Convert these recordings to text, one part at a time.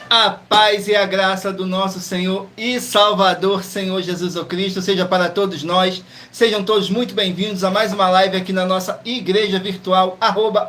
A paz e a graça do nosso Senhor e Salvador, Senhor Jesus Cristo, seja para todos nós. Sejam todos muito bem-vindos a mais uma live aqui na nossa igreja virtual,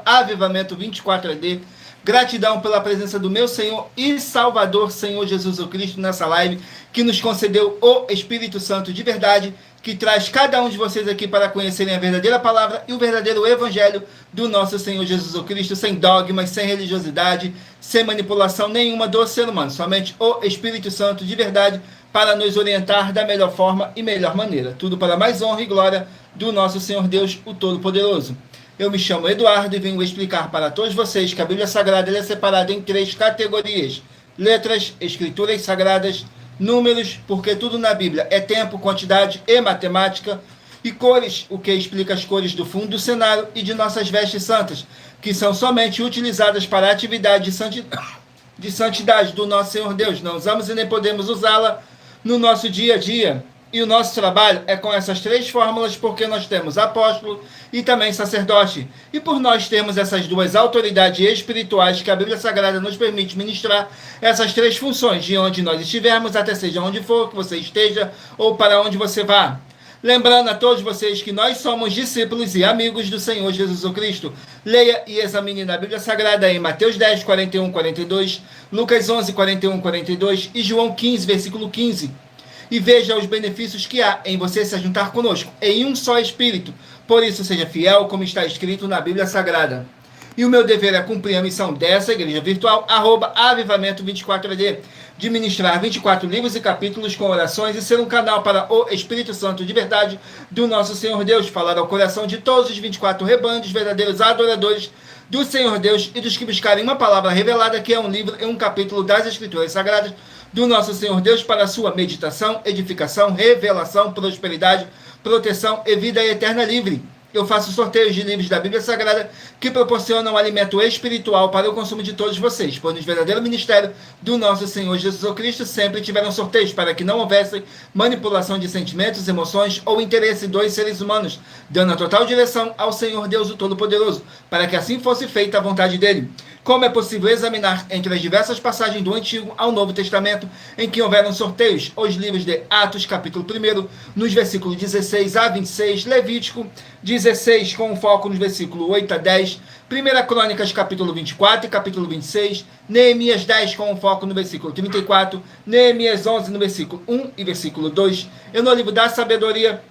@avivamento24AD. Gratidão pela presença do meu Senhor e Salvador, Senhor Jesus Cristo, nessa live, que nos concedeu o Espírito Santo de verdade, que traz cada um de vocês aqui para conhecerem a verdadeira palavra e o verdadeiro evangelho do nosso Senhor Jesus Cristo, sem dogmas, sem religiosidade, sem manipulação nenhuma do ser humano, somente o Espírito Santo de verdade para nos orientar da melhor forma e melhor maneira. Tudo para mais honra e glória do nosso Senhor Deus, o Todo-Poderoso. Eu me chamo Eduardo e venho explicar para todos vocês que a Bíblia Sagrada é separada em 3 categorias: letras, escrituras sagradas, números, porque tudo na Bíblia é tempo, quantidade e matemática, e cores, o que explica as cores do fundo do cenário e de nossas vestes santas, que são somente utilizadas para a atividade de santidade do nosso Senhor Deus. Não usamos e nem podemos usá-la no nosso dia a dia. E o nosso trabalho é com essas 3 fórmulas, porque nós temos apóstolo e também sacerdote. E por nós termos essas 2 autoridades espirituais que a Bíblia Sagrada nos permite ministrar essas 3 funções, de onde nós estivermos, até seja onde for que você esteja ou para onde você vá. Lembrando a todos vocês que nós somos discípulos e amigos do Senhor Jesus Cristo. Leia e examine na Bíblia Sagrada em Mateus 10, 41, 42, Lucas 11, 41, 42 e João 15, versículo 15. E veja os benefícios que há em você se juntar conosco, em um só Espírito. Por isso, seja fiel, como está escrito na Bíblia Sagrada. E o meu dever é cumprir a missão dessa igreja virtual, @avivamento24AD, de ministrar 24 livros e capítulos com orações e ser um canal para o Espírito Santo de verdade do nosso Senhor Deus, falar ao coração de todos os 24 rebanhos, verdadeiros adoradores do Senhor Deus e dos que buscarem uma palavra revelada, que é um livro e um capítulo das Escrituras Sagradas do nosso Senhor Deus, para a sua meditação, edificação, revelação, prosperidade, proteção e vida eterna livre. Eu faço sorteios de livros da Bíblia Sagrada que proporcionam alimento espiritual para o consumo de todos vocês, pois no verdadeiro ministério do nosso Senhor Jesus Cristo sempre tiveram sorteios para que não houvesse manipulação de sentimentos, emoções ou interesse dos seres humanos, dando a total direção ao Senhor Deus, o Todo-Poderoso, para que assim fosse feita a vontade dele. Como é possível examinar entre as diversas passagens do Antigo ao Novo Testamento em que houveram sorteios, os livros de Atos, capítulo 1, nos versículos 16 a 26, Levítico 16, com foco nos versículos 8 a 10, 1 Crônicas, capítulo 24 e capítulo 26, Neemias 10, com foco no versículo 34, Neemias 11, no versículo 1 e versículo 2, e no livro da Sabedoria,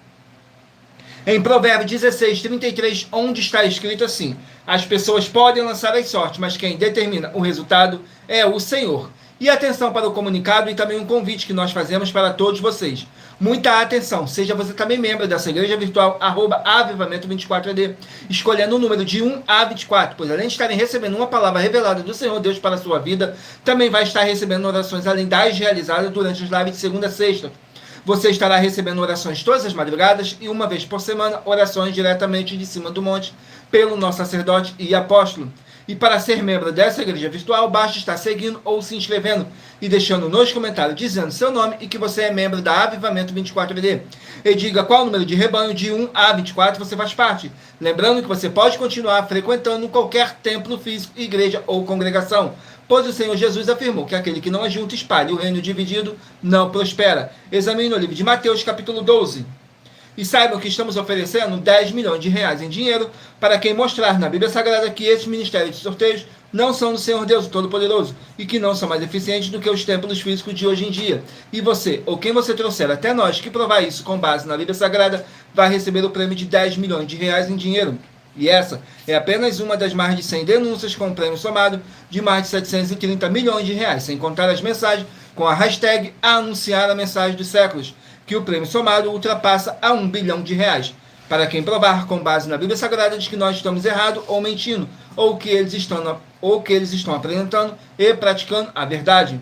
em Provérbios 16, 33, onde está escrito assim: as pessoas podem lançar as sortes, mas quem determina o resultado é o Senhor. E atenção para o comunicado e também um convite que nós fazemos para todos vocês. Muita atenção, seja você também membro dessa igreja virtual, @avivamento24AD, escolhendo o número de 1 a 24, pois além de estarem recebendo uma palavra revelada do Senhor Deus para a sua vida, também vai estar recebendo orações além das realizadas durante as lives de segunda a sexta. Você estará recebendo orações todas as madrugadas e uma vez por semana, orações diretamente de cima do monte pelo nosso sacerdote e apóstolo. E para ser membro dessa igreja virtual, basta estar seguindo ou se inscrevendo e deixando nos comentários dizendo seu nome e que você é membro da Avivamento 24AD. E diga qual número de rebanho de 1 a 24 você faz parte. Lembrando que você pode continuar frequentando qualquer templo físico, igreja ou congregação, pois o Senhor Jesus afirmou que aquele que não ajunta espalha, o reino dividido não prospera. Examine o livro de Mateus, capítulo 12. E saibam que estamos oferecendo 10 milhões de reais em dinheiro para quem mostrar na Bíblia Sagrada que esses ministérios de sorteios não são do Senhor Deus Todo-Poderoso e que não são mais eficientes do que os templos físicos de hoje em dia. E você, ou quem você trouxer até nós que provar isso com base na Bíblia Sagrada, vai receber o prêmio de 10 milhões de reais em dinheiro. E essa é apenas uma das mais de 100 denúncias com um prêmio somado de mais de 730 milhões de reais, sem contar as mensagens com a hashtag Anunciar a Mensagem dos Séculos, que o prêmio somado ultrapassa a 1 bilhão de reais, para quem provar com base na Bíblia Sagrada de que nós estamos errados ou mentindo, ou que eles estão apresentando e praticando a verdade.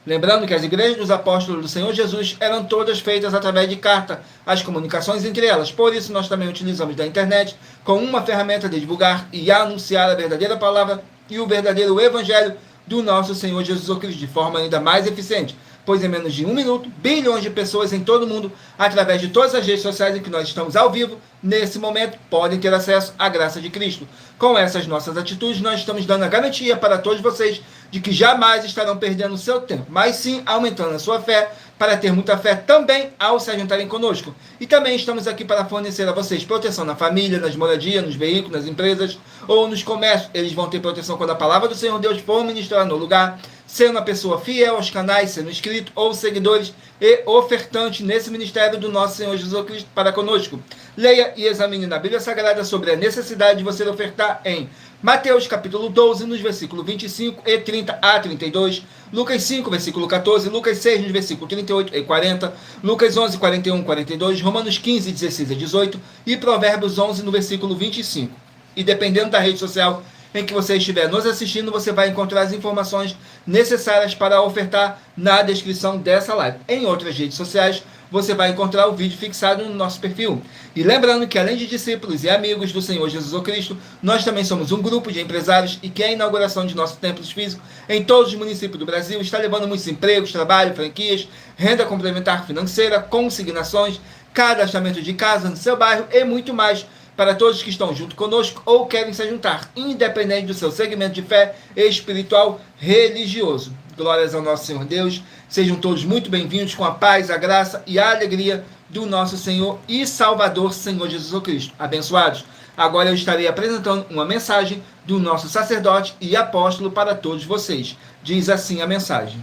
Lembrando que as igrejas dos apóstolos do Senhor Jesus eram todas feitas através de carta, as comunicações entre elas. Por isso, nós também utilizamos da internet como uma ferramenta de divulgar e anunciar a verdadeira palavra e o verdadeiro evangelho do nosso Senhor Jesus Cristo, de forma ainda mais eficiente, pois em menos de 1 minuto, bilhões de pessoas em todo o mundo, através de todas as redes sociais em que nós estamos ao vivo, nesse momento, podem ter acesso à graça de Cristo. Com essas nossas atitudes, nós estamos dando a garantia para todos vocês de que jamais estarão perdendo o seu tempo, mas sim aumentando a sua fé, para ter muita fé também ao se juntarem conosco. E também estamos aqui para fornecer a vocês proteção na família, nas moradias, nos veículos, nas empresas ou nos comércios. Eles vão ter proteção quando a palavra do Senhor Deus for ministrar no lugar, sendo uma pessoa fiel aos canais, sendo inscrito ou seguidores e ofertante nesse ministério do nosso Senhor Jesus Cristo para conosco. Leia e examine na Bíblia Sagrada sobre a necessidade de você ofertar em Mateus capítulo 12, nos versículos 25 e 30 a 32, Lucas 5, versículo 14, Lucas 6, nos versículos 38 e 40, Lucas 11, 41 e 42, Romanos 15, 16 e 18 e Provérbios 11, no versículo 25. E dependendo da rede social em que você estiver nos assistindo, você vai encontrar as informações necessárias para ofertar na descrição dessa live. Em outras redes sociais, você vai encontrar o vídeo fixado no nosso perfil. E lembrando que, além de discípulos e amigos do Senhor Jesus Cristo, nós também somos um grupo de empresários e que a inauguração de nossos templos físicos em todos os municípios do Brasil está levando muitos empregos, trabalho, franquias, renda complementar financeira, consignações, cadastramento de casa no seu bairro e muito mais, para todos que estão junto conosco ou querem se juntar, independente do seu segmento de fé espiritual religioso. Glórias ao nosso Senhor Deus. Sejam todos muito bem-vindos com a paz, a graça e a alegria do nosso Senhor e Salvador, Senhor Jesus Cristo. Abençoados. Agora eu estarei apresentando uma mensagem do nosso sacerdote e apóstolo para todos vocês. Diz assim a mensagem.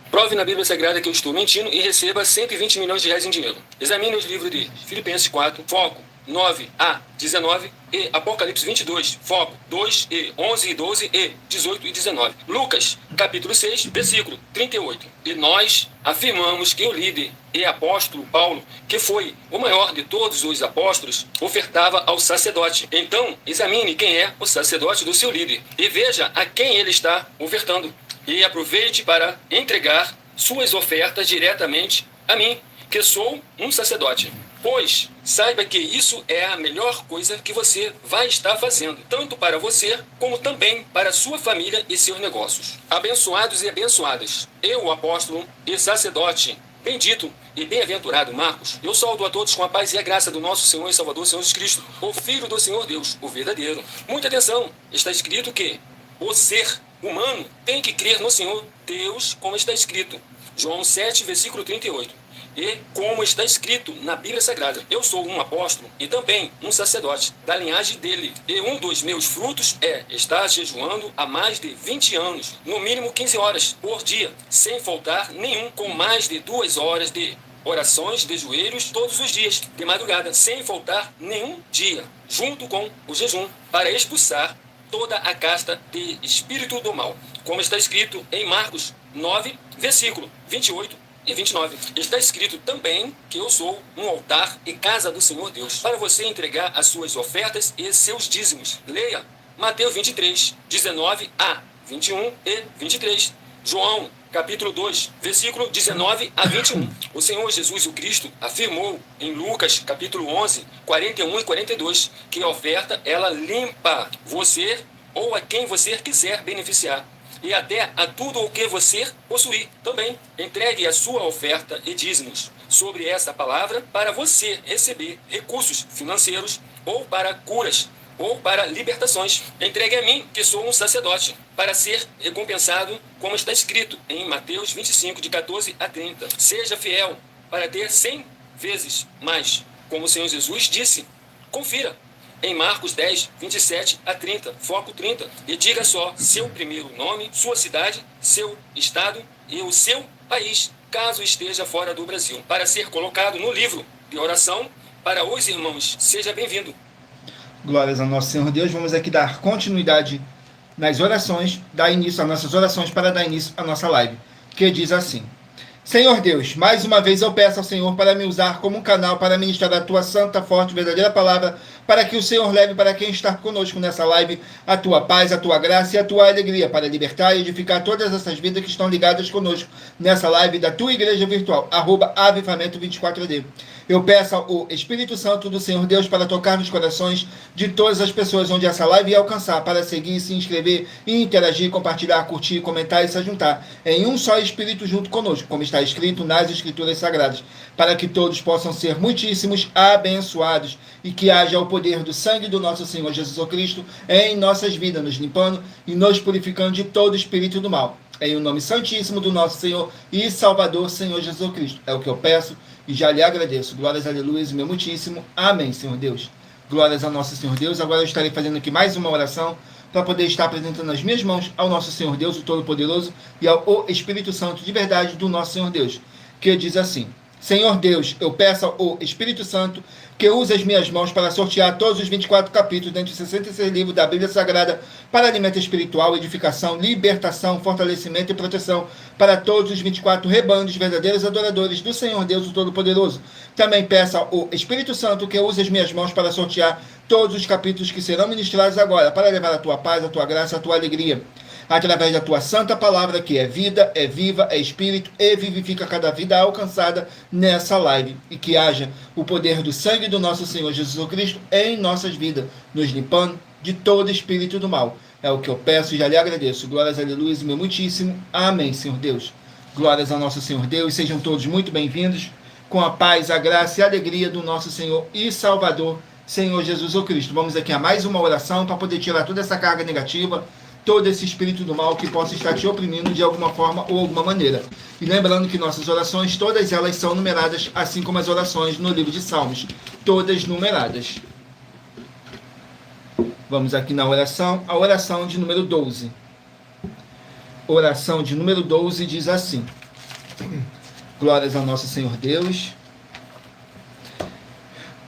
Prove na Bíblia Sagrada que eu estou mentindo e receba 120 milhões de reais em dinheiro. Examine os livros de Filipenses 4, foco 9 a 19 e Apocalipse 22, foco 2 e 11 e 12 e 18 e 19. Lucas, capítulo 6, versículo 38. E nós afirmamos que o líder e apóstolo Paulo, que foi o maior de todos os apóstolos, ofertava ao sacerdote. Então, examine quem é o sacerdote do seu líder e veja a quem ele está ofertando. E aproveite para entregar suas ofertas diretamente a mim, que sou um sacerdote. Pois saiba que isso é a melhor coisa que você vai estar fazendo, tanto para você, como também para sua família e seus negócios. Abençoados e abençoadas, eu, o apóstolo e sacerdote, bendito e bem-aventurado Marcos, eu saúdo a todos com a paz e a graça do nosso Senhor e Salvador, Senhor Jesus Cristo, o Filho do Senhor Deus, o verdadeiro. Muita atenção, está escrito que o ser humano tem que crer no Senhor Deus, como está escrito. João 7, versículo 38. E como está escrito na Bíblia Sagrada, eu sou um apóstolo e também um sacerdote da linhagem dele. E um dos meus frutos é estar jejuando há mais de 20 anos, no mínimo 15 horas por dia, sem faltar nenhum, com mais de 2 horas de orações de joelhos todos os dias, de madrugada, sem faltar nenhum dia, junto com o jejum, para expulsar toda a casta de espírito do mal. Como está escrito em Marcos 9, versículo 28 e 29. Está escrito também que eu sou um altar e casa do Senhor Deus, para você entregar as suas ofertas e seus dízimos. Leia Mateus 23, 19 a 21 e 23. João, capítulo 2, versículo 19 a 21. O Senhor Jesus o Cristo afirmou em Lucas, capítulo 11, 41 e 42, que a oferta, ela limpa você ou a quem você quiser beneficiar. E até a tudo o que você possuir também. Entregue a sua oferta e dízimos sobre essa palavra para você receber recursos financeiros ou para curas ou para libertações. Entregue a mim, que sou um sacerdote, para ser recompensado, como está escrito em Mateus 25, de 14 a 30. Seja fiel para ter 100 vezes mais, como o Senhor Jesus disse. Confira em Marcos 10, 27 a 30, foco 30, e diga só seu primeiro nome, sua cidade, seu estado e o seu país, caso esteja fora do Brasil, para ser colocado no livro de oração para os irmãos. Seja bem-vindo. Glórias ao nosso Senhor Deus. Vamos aqui dar continuidade nas orações, dar início às nossas orações para dar início à nossa live, que diz assim: Senhor Deus, mais uma vez eu peço ao Senhor para me usar como um canal para ministrar a tua santa, forte e verdadeira palavra para que o Senhor leve para quem está conosco nessa live a tua paz, a tua graça e a tua alegria, para libertar e edificar todas essas vidas que estão ligadas conosco nessa live da tua igreja virtual, @avivamento24AD. Eu peço ao Espírito Santo do Senhor Deus para tocar nos corações de todas as pessoas onde essa live ia alcançar, para seguir, se inscrever, interagir, compartilhar, curtir, comentar e se juntar em um só Espírito junto conosco, como está escrito nas Escrituras Sagradas, para que todos possam ser muitíssimos abençoados e que haja o poder do sangue do nosso Senhor Jesus Cristo em nossas vidas, nos limpando e nos purificando de todo espírito do mal. Em o nome santíssimo do nosso Senhor e Salvador, Senhor Jesus Cristo. É o que eu peço e já lhe agradeço. Glórias, aleluia, meu muitíssimo. Amém, Senhor Deus. Glórias ao nosso Senhor Deus. Agora eu estarei fazendo aqui mais uma oração para poder estar apresentando as minhas mãos ao nosso Senhor Deus, o Todo-Poderoso, e ao Espírito Santo de verdade do nosso Senhor Deus, que diz assim: Senhor Deus, eu peço ao Espírito Santo que use as minhas mãos para sortear todos os 24 capítulos dentre os 66 livros da Bíblia Sagrada para alimento espiritual, edificação, libertação, fortalecimento e proteção para todos os 24 rebanhos verdadeiros adoradores do Senhor Deus, o Todo-Poderoso. Também peço ao Espírito Santo que use as minhas mãos para sortear todos os capítulos que serão ministrados agora, para levar a tua paz, a tua graça, a tua alegria, através da tua santa palavra, que é vida, é viva, é espírito e vivifica cada vida alcançada nessa live. E que haja o poder do sangue do nosso Senhor Jesus Cristo em nossas vidas, nos limpando de todo espírito do mal. É o que eu peço e já lhe agradeço. Glórias, aleluia, meu muitíssimo. Amém, Senhor Deus. Glórias ao nosso Senhor Deus. Sejam todos muito bem-vindos, com a paz, a graça e a alegria do nosso Senhor e Salvador, Senhor Jesus Cristo. Vamos aqui a mais uma oração para poder tirar toda essa carga negativa, todo esse espírito do mal que possa estar te oprimindo de alguma forma ou alguma maneira. E lembrando que nossas orações, todas elas são numeradas, assim como as orações no livro de Salmos, todas numeradas. Vamos aqui na oração, a oração de número 12. Oração de número 12 diz assim: Glórias ao nosso Senhor Deus.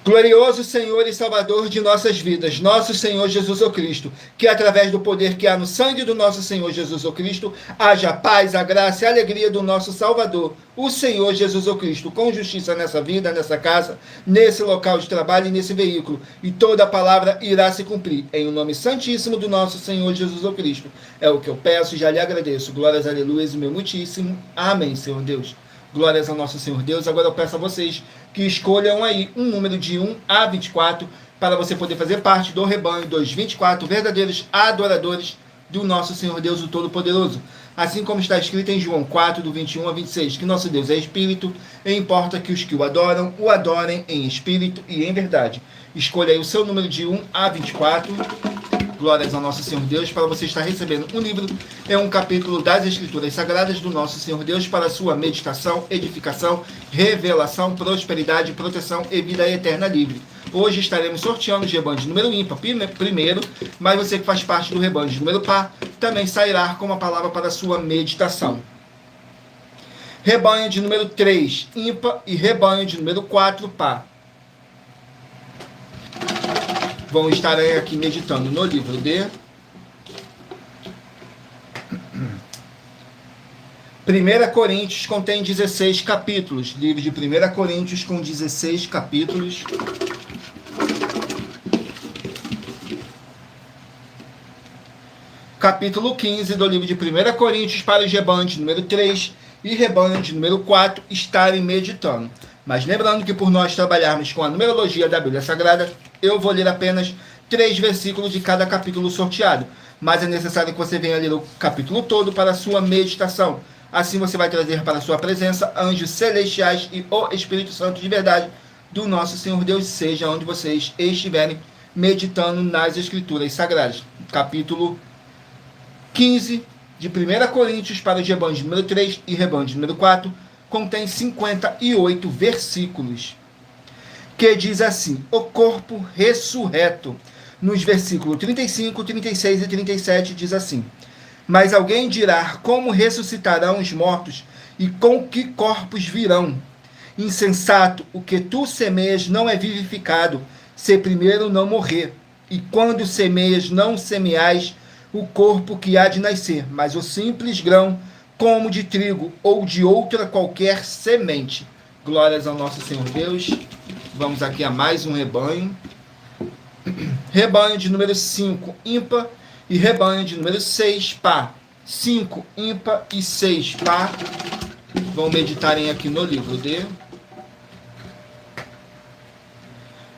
Glorioso Senhor e Salvador de nossas vidas, nosso Senhor Jesus Cristo, que através do poder que há no sangue do nosso Senhor Jesus Cristo, haja a paz, a graça e a alegria do nosso Salvador, o Senhor Jesus Cristo, com justiça nessa vida, nessa casa, nesse local de trabalho e nesse veículo, e toda a palavra irá se cumprir, em o nome santíssimo do nosso Senhor Jesus Cristo. É o que eu peço e já lhe agradeço. Glórias, aleluia, meu muitíssimo. Amém, Senhor Deus. Glórias ao nosso Senhor Deus. Agora eu peço a vocês que escolham aí um número de 1 a 24 para você poder fazer parte do rebanho dos 24 verdadeiros adoradores do nosso Senhor Deus, o Todo-Poderoso. Assim como está escrito em João 4, do 21 a 26, que nosso Deus é Espírito, e importa que os que o adorem em Espírito e em verdade. Escolha aí o seu número de 1 a 24. Glórias ao nosso Senhor Deus, para você estar recebendo um livro, é um capítulo das Escrituras Sagradas do nosso Senhor Deus, para a sua meditação, edificação, revelação, prosperidade, proteção e vida eterna livre. Hoje estaremos sorteando os rebanhos de número ímpar primeiro, mas você que faz parte do rebanho de número par, também sairá com uma palavra para a sua meditação. Rebanho de número 3, ímpar, e rebanho de número 4, par. Vão estar aqui meditando no livro de 1 Coríntios, contém 16 capítulos. Livro de 1 Coríntios com 16 capítulos. Capítulo 15 do livro de 1 Coríntios para os rebanhos de número 3 e rebanho de número 4 estarem meditando. Mas lembrando que por nós trabalharmos com a numerologia da Bíblia Sagrada, eu vou ler apenas 3 versículos de cada capítulo sorteado. Mas é necessário que você venha ler o capítulo todo para a sua meditação. Assim você vai trazer para a sua presença anjos celestiais e o Espírito Santo de verdade do nosso Senhor Deus, seja onde vocês estiverem meditando nas Escrituras Sagradas. Capítulo 15 de 1 Coríntios para os rebanhos de número 3 e rebanho de número 4, contém 58 versículos, que diz assim: o corpo ressurreto. Nos versículos 35, 36 e 37 diz assim: mas alguém dirá, como ressuscitarão os mortos, e com que corpos virão? Insensato, o que tu semeias não é vivificado, se primeiro não morrer. E quando semeias, não semeais o corpo que há de nascer, mas o simples grão, como de trigo, ou de outra qualquer semente. Glórias ao nosso Senhor Deus. Vamos aqui a mais um rebanho. Rebanho de número 5, ímpar. E rebanho de número 6, par. 5, ímpar e 6, par. Vão meditarem aqui no livro de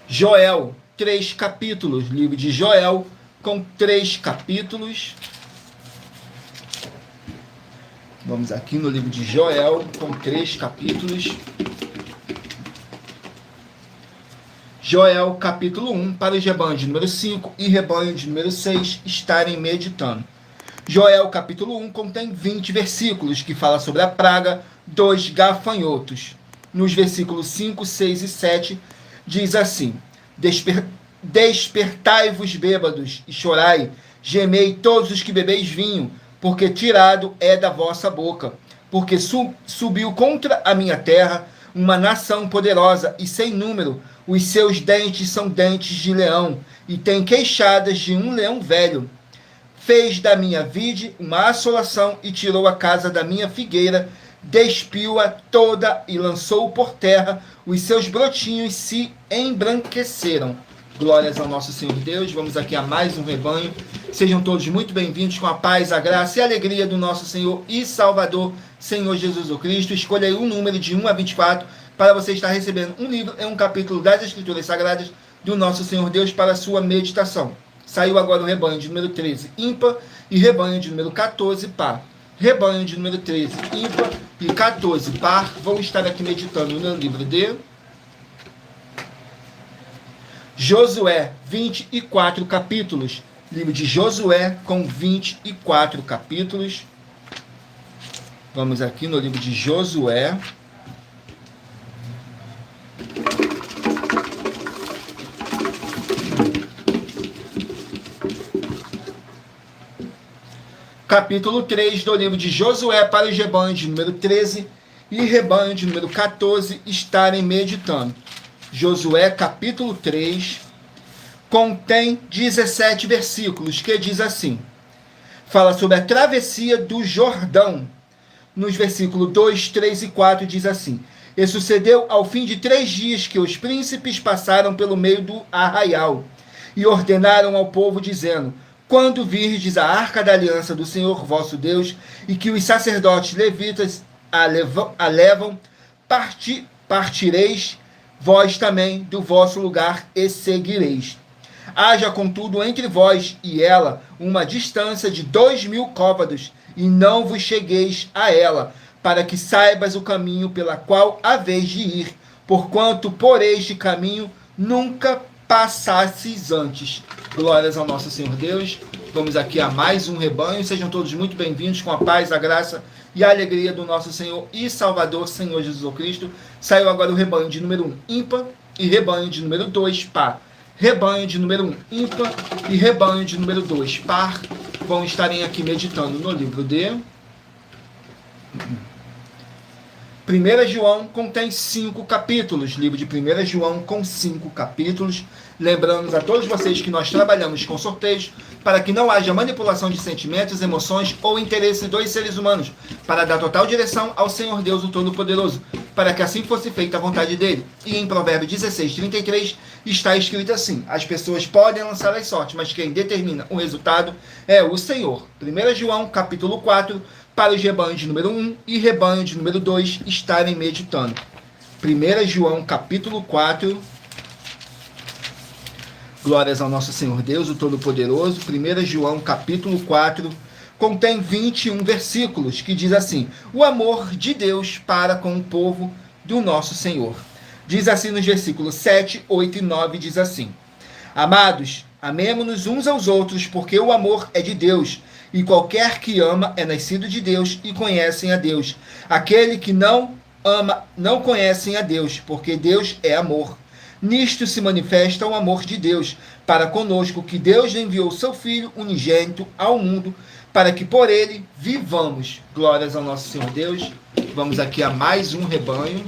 Joel, 3 capítulos. Livro de Joel, com 3 capítulos. Vamos aqui no livro de Joel, com 3 capítulos. Joel, capítulo 1, para os rebanhos de número 5 e rebanho de número 6 estarem meditando. Joel, capítulo 1, contém 20 versículos, que fala sobre a praga dos gafanhotos. Nos versículos 5, 6 e 7, diz assim: Despertai-vos, bêbados, e chorai, gemei todos os que bebeis vinho, porque tirado é da vossa boca. Porque subiu contra a minha terra uma nação poderosa e sem número. Os seus dentes são dentes de leão, e tem queixadas de um leão velho. Fez da minha vide uma assolação, e tirou a casa da minha figueira, despiu-a toda e lançou por terra. Os seus brotinhos se embranqueceram. Glórias ao nosso Senhor Deus. Vamos aqui a mais um rebanho. Sejam todos muito bem-vindos, com a paz, a graça e a alegria do nosso Senhor e Salvador, Senhor Jesus Cristo. Escolha aí um número de 1 a 24 para você estar recebendo um livro em um capítulo das Escrituras Sagradas do nosso Senhor Deus para a sua meditação. Saiu agora o rebanho de número 13, ímpar, e rebanho de número 14, par. Rebanho de número 13, ímpar, e 14, par. Vão estar aqui meditando no livro de Josué, 24 capítulos. Livro de Josué, com 24 capítulos. Vamos aqui no livro de Josué. Capítulo 3 do livro de Josué, para os rebanhos de número 13 e rebanho de número 14 estarem meditando. Josué, capítulo 3, contém 17 versículos, que diz assim: fala sobre a travessia do Jordão. Nos versículos 2, 3 e 4 diz assim: E sucedeu ao fim de 3 dias que os príncipes passaram pelo meio do arraial e ordenaram ao povo, dizendo: Quando virdes a arca da aliança do Senhor vosso Deus, e que os sacerdotes levitas a levam, partireis vós também do vosso lugar e seguireis. Haja, contudo, entre vós e ela uma distância de 2.000 côvados, e não vos chegueis a ela, para que saibas o caminho pela qual haveis de ir, porquanto por este caminho nunca passasses antes. Glórias ao nosso Senhor Deus. Vamos aqui a mais um rebanho. Sejam todos muito bem-vindos, com a paz, a graça e a alegria do nosso Senhor e Salvador, Senhor Jesus Cristo. Saiu agora o rebanho de número 1, ímpar, e rebanho de número 2, par. Rebanho de número 1, ímpar, e rebanho de número 2, par. Vão estarem aqui meditando no livro de 1 João, contém 5 capítulos. Livro de 1 João com 5 capítulos. Lembramos a todos vocês que nós trabalhamos com sorteios para que não haja manipulação de sentimentos, emoções ou interesse dos seres humanos, para dar total direção ao Senhor Deus, o Todo-Poderoso, para que assim fosse feita a vontade dele. E em Provérbios 16, 33, está escrito assim: as pessoas podem lançar as sortes, mas quem determina o resultado é o Senhor. 1 João, capítulo 4, para os rebanhos de número 1 e rebanho de número 2 estarem meditando. 1 João, capítulo 4. Glórias ao nosso Senhor Deus, o Todo-Poderoso. 1 João, capítulo 4, contém 21 versículos, que diz assim: o amor de Deus para com o povo do nosso Senhor. Diz assim nos versículos 7, 8 e 9, diz assim: Amados, amemo-nos uns aos outros, porque o amor é de Deus, e qualquer que ama é nascido de Deus e conhecem a Deus. Aquele que não ama não conhecem a Deus, porque Deus é amor. Nisto se manifesta o amor de Deus para conosco, que Deus enviou seu Filho unigênito ao mundo, para que por ele vivamos. Glórias ao nosso Senhor Deus. Vamos aqui a mais um rebanho.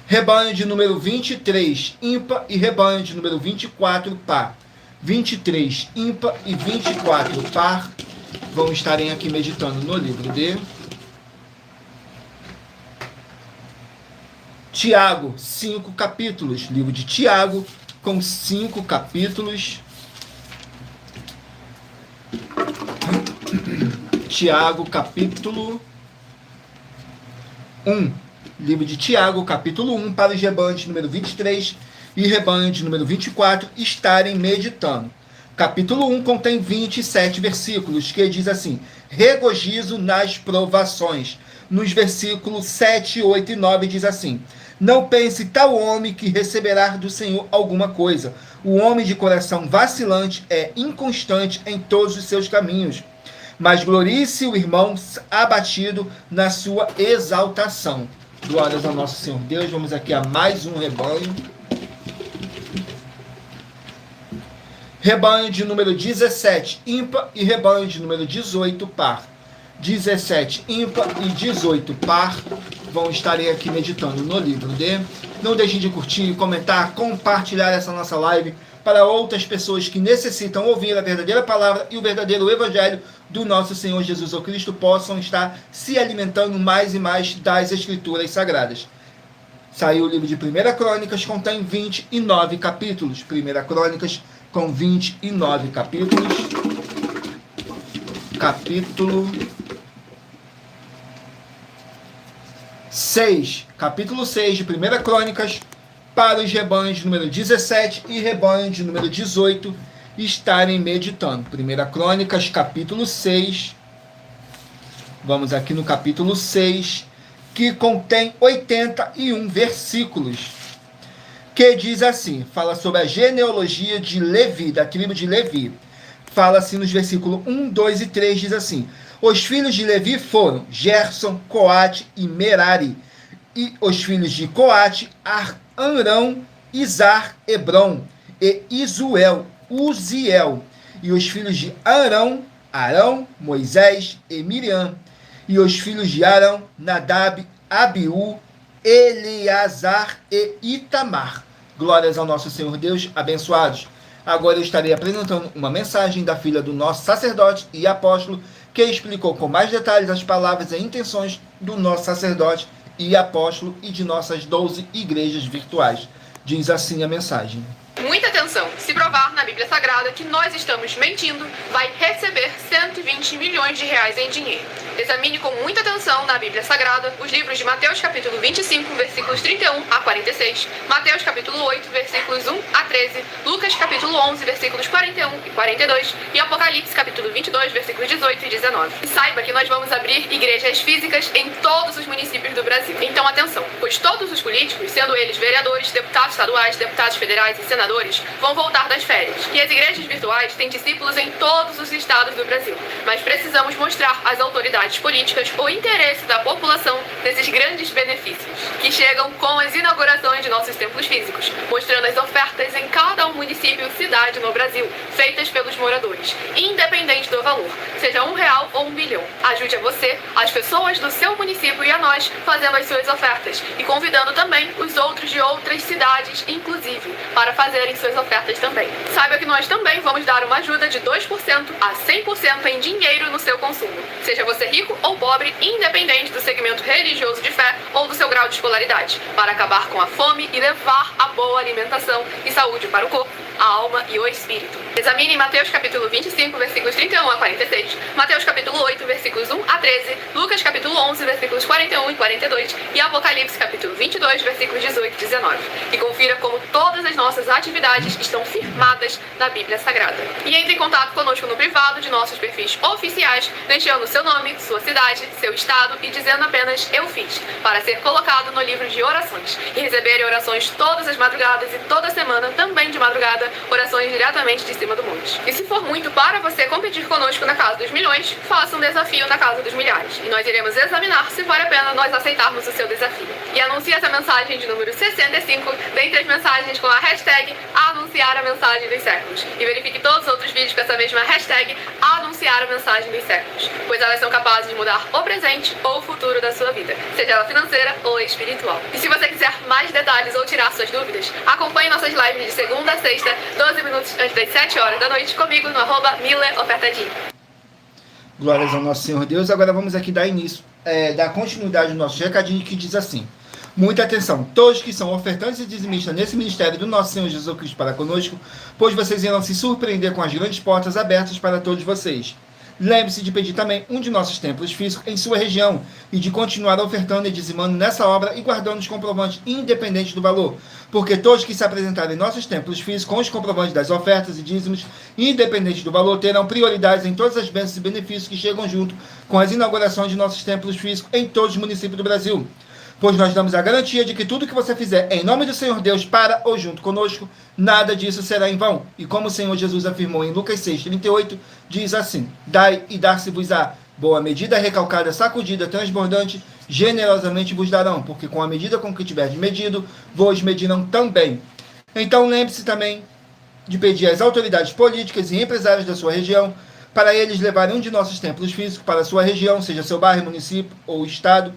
Rebanho de número 23, ímpar, e rebanho de número 24, par. 23, ímpar, e 24, par. Vão estarem aqui meditando no livro de Tiago, 5 capítulos. Livro de Tiago, com 5 capítulos. Tiago, capítulo 1. Livro de Tiago, capítulo 1, para os rebanhos de número 23 e rebanho de número 24 estarem meditando. Capítulo 1 contém 27 versículos, que diz assim: regozijo nas provações. Nos versículos 7, 8 e 9 diz assim: não pense tal homem que receberá do Senhor alguma coisa. O homem de coração vacilante é inconstante em todos os seus caminhos. Mas glorie-se o irmão abatido na sua exaltação. Glórias ao nosso Senhor Deus. Vamos aqui a mais um rebanho. Rebanho de número 17, ímpar, e rebanho de número 18, par. 17 ímpar e 18 par vão estarem aqui meditando no livro de. Não deixem de curtir, comentar, compartilhar essa nossa live para outras pessoas que necessitam ouvir a verdadeira palavra e o verdadeiro evangelho do nosso Senhor Jesus Cristo possam estar se alimentando mais e mais das Escrituras Sagradas. Saiu o livro de 1 Crônicas, contém 29 capítulos. 1 Crônicas com 29 capítulos. Capítulo 6. Capítulo 6 de 1 Crônicas, para os rebanhos de número 17 e rebanho de número 18 estarem meditando. 1 Crônicas, capítulo 6. Vamos aqui no capítulo 6, que contém 81 versículos, que diz assim, fala sobre a genealogia de Levi, da tribo de Levi. Fala assim nos versículos 1, 2 e 3, diz assim: os filhos de Levi foram Gerson, Coate e Merari. E os filhos de Coate, Arão, Izar, Hebron e Isuel, Uziel. E os filhos de Arão, Moisés e Miriam. E os filhos de Arão, Nadab, Abiú, Eleazar e Itamar. Glórias ao nosso Senhor Deus, abençoados. Agora eu estarei apresentando uma mensagem da filha do nosso sacerdote e apóstolo, que explicou com mais detalhes as palavras e intenções do nosso sacerdote e apóstolo e de nossas 12 igrejas virtuais. Diz assim a mensagem. Muita atenção! Se provar na Bíblia Sagrada que nós estamos mentindo, vai receber 120 milhões de reais em dinheiro. Examine com muita atenção na Bíblia Sagrada os livros de Mateus capítulo 25, versículos 31 a 46, Mateus capítulo 8, versículos 1 a 13, Lucas capítulo 11, versículos 41 e 42 e Apocalipse capítulo 22, versículos 18 e 19. E saiba que nós vamos abrir igrejas físicas em todos os municípios do Brasil. Então atenção, pois todos os políticos, sendo eles vereadores, deputados estaduais, deputados federais e senadores, vão voltar das férias. E as igrejas virtuais têm discípulos em todos os estados do Brasil. Mas precisamos mostrar às autoridades políticas o interesse da população nesses grandes benefícios, que chegam com as inaugurações de nossos templos físicos, mostrando as ofertas em cada município e cidade no Brasil, feitas pelos moradores, independente do valor, seja R$1 ou 1 bilhão. Ajude a você, as pessoas do seu município e a nós, fazendo as suas ofertas e convidando também os outros de outras cidades, inclusive, para fazerem suas ofertas também. Saiba que nós também vamos dar uma ajuda de 2% a 100% em dinheiro no seu consumo, seja você rico ou pobre, independente do segmento religioso de fé ou do seu grau de escolaridade, para acabar com a fome e levar a boa alimentação e saúde para o corpo, a alma e o espírito. Examine Mateus capítulo 25, versículos 31 a 46, Mateus capítulo 8, versículos 1 a 13, Lucas capítulo 11, versículos 41 e 42 e Apocalipse capítulo 22, versículos 18 e 19. E confira como todas as nossas atividades estão firmadas na Bíblia Sagrada. E entre em contato conosco no privado de nossos perfis oficiais, deixando seu nome, sua cidade, seu estado e dizendo apenas "eu fiz", para ser colocado no livro de orações e receberem orações todas as madrugadas e toda semana, também de madrugada, orações diretamente de cima do monte. E se for muito para você competir conosco na casa dos milhões, faça um desafio na casa dos milhares. E nós iremos examinar se vale a pena nós aceitarmos o seu desafio. E anuncie essa mensagem de número 65 dentre as mensagens com a hashtag anunciar a mensagem dos séculos. E verifique todos os outros vídeos com essa mesma hashtag anunciar a mensagem dos séculos, pois elas são capazes de mudar o presente ou o futuro da sua vida, seja ela financeira ou espiritual. E se você quiser mais detalhes ou tirar suas dúvidas, acompanhe nossas lives de segunda a sexta, 12 minutos antes das 7 horas da noite, comigo no @MileOfertadinho. Glórias ao nosso Senhor Deus. Agora vamos aqui dar início, dar continuidade ao nosso recadinho, que diz assim: Muita atenção, todos que são ofertantes e dizimistas nesse ministério do nosso Senhor Jesus Cristo para conosco, pois vocês irão se surpreender com as grandes portas abertas para todos vocês. Lembre-se de pedir também um de nossos templos físicos em sua região e de continuar ofertando e dizimando nessa obra e guardando os comprovantes independentes do valor, porque todos que se apresentarem em nossos templos físicos com os comprovantes das ofertas e dízimos independentes do valor terão prioridades em todas as bênçãos e benefícios que chegam junto com as inaugurações de nossos templos físicos em todos os municípios do Brasil. Pois nós damos a garantia de que tudo que você fizer em nome do Senhor Deus para ou junto conosco, nada disso será em vão. E como o Senhor Jesus afirmou em Lucas 6,38, diz assim: dai e dar-se-vos-á, boa medida, recalcada, sacudida, transbordante, generosamente vos darão, porque com a medida com que tiverdes medido, vos medirão também. Então lembre-se também de pedir às autoridades políticas e empresárias da sua região, para eles levarem um de nossos templos físicos para a sua região, seja seu bairro, município ou estado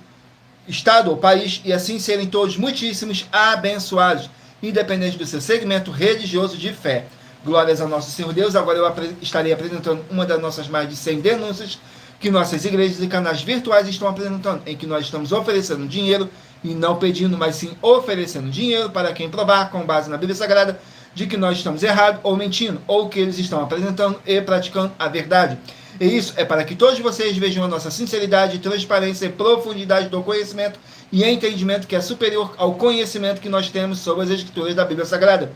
ou país, e assim serem todos muitíssimos abençoados, independente do seu segmento religioso de fé. Glórias ao nosso Senhor Deus. Agora eu estarei apresentando uma das nossas mais de 100 denúncias que nossas igrejas e canais virtuais estão apresentando, em que nós estamos oferecendo dinheiro, e não pedindo, mas sim oferecendo dinheiro para quem provar, com base na Bíblia Sagrada, de que nós estamos errados ou mentindo, ou que eles estão apresentando e praticando a verdade. E isso é para que todos vocês vejam a nossa sinceridade, transparência e profundidade do conhecimento e entendimento que é superior ao conhecimento que nós temos sobre as Escrituras da Bíblia Sagrada.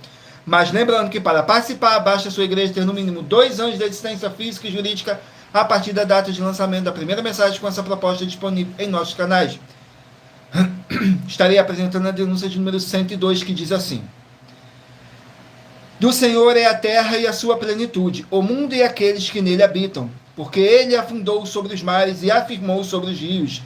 Mas lembrando que para participar, basta a sua igreja ter no mínimo 2 anos de existência física e jurídica a partir da data de lançamento da primeira mensagem com essa proposta disponível em nossos canais. Estarei apresentando a denúncia de número 102, que diz assim: do Senhor é a terra e a sua plenitude, o mundo e aqueles que nele habitam, porque ele afundou sobre os mares e afirmou sobre os rios.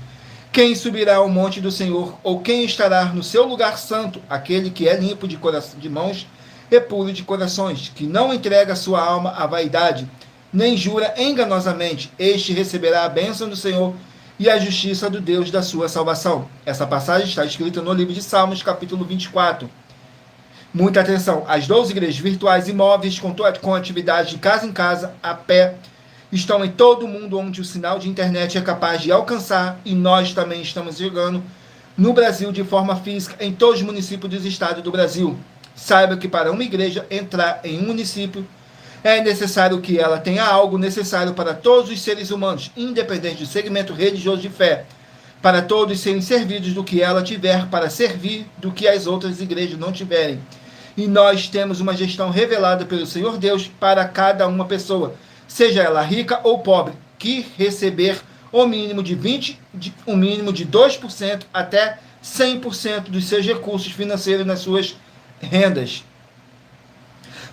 Quem subirá ao monte do Senhor, ou quem estará no seu lugar santo? Aquele que é limpo de mãos e puro de corações, que não entrega sua alma à vaidade, nem jura enganosamente. Este receberá a bênção do Senhor e a justiça do Deus da sua salvação. Essa passagem está escrita no livro de Salmos, capítulo 24. Muita atenção, as 12 igrejas virtuais imóveis com atividade de casa em casa, a pé, estão em todo o mundo onde o sinal de internet é capaz de alcançar, e nós também estamos chegando no Brasil de forma física em todos os municípios dos estados do Brasil. Saiba que para uma igreja entrar em um município é necessário que ela tenha algo necessário para todos os seres humanos, independente do segmento religioso de fé, para todos serem servidos do que ela tiver para servir do que as outras igrejas não tiverem. E nós temos uma gestão revelada pelo Senhor Deus para cada uma pessoa, seja ela rica ou pobre, que receber o mínimo de 2% até 100% dos seus recursos financeiros nas suas rendas.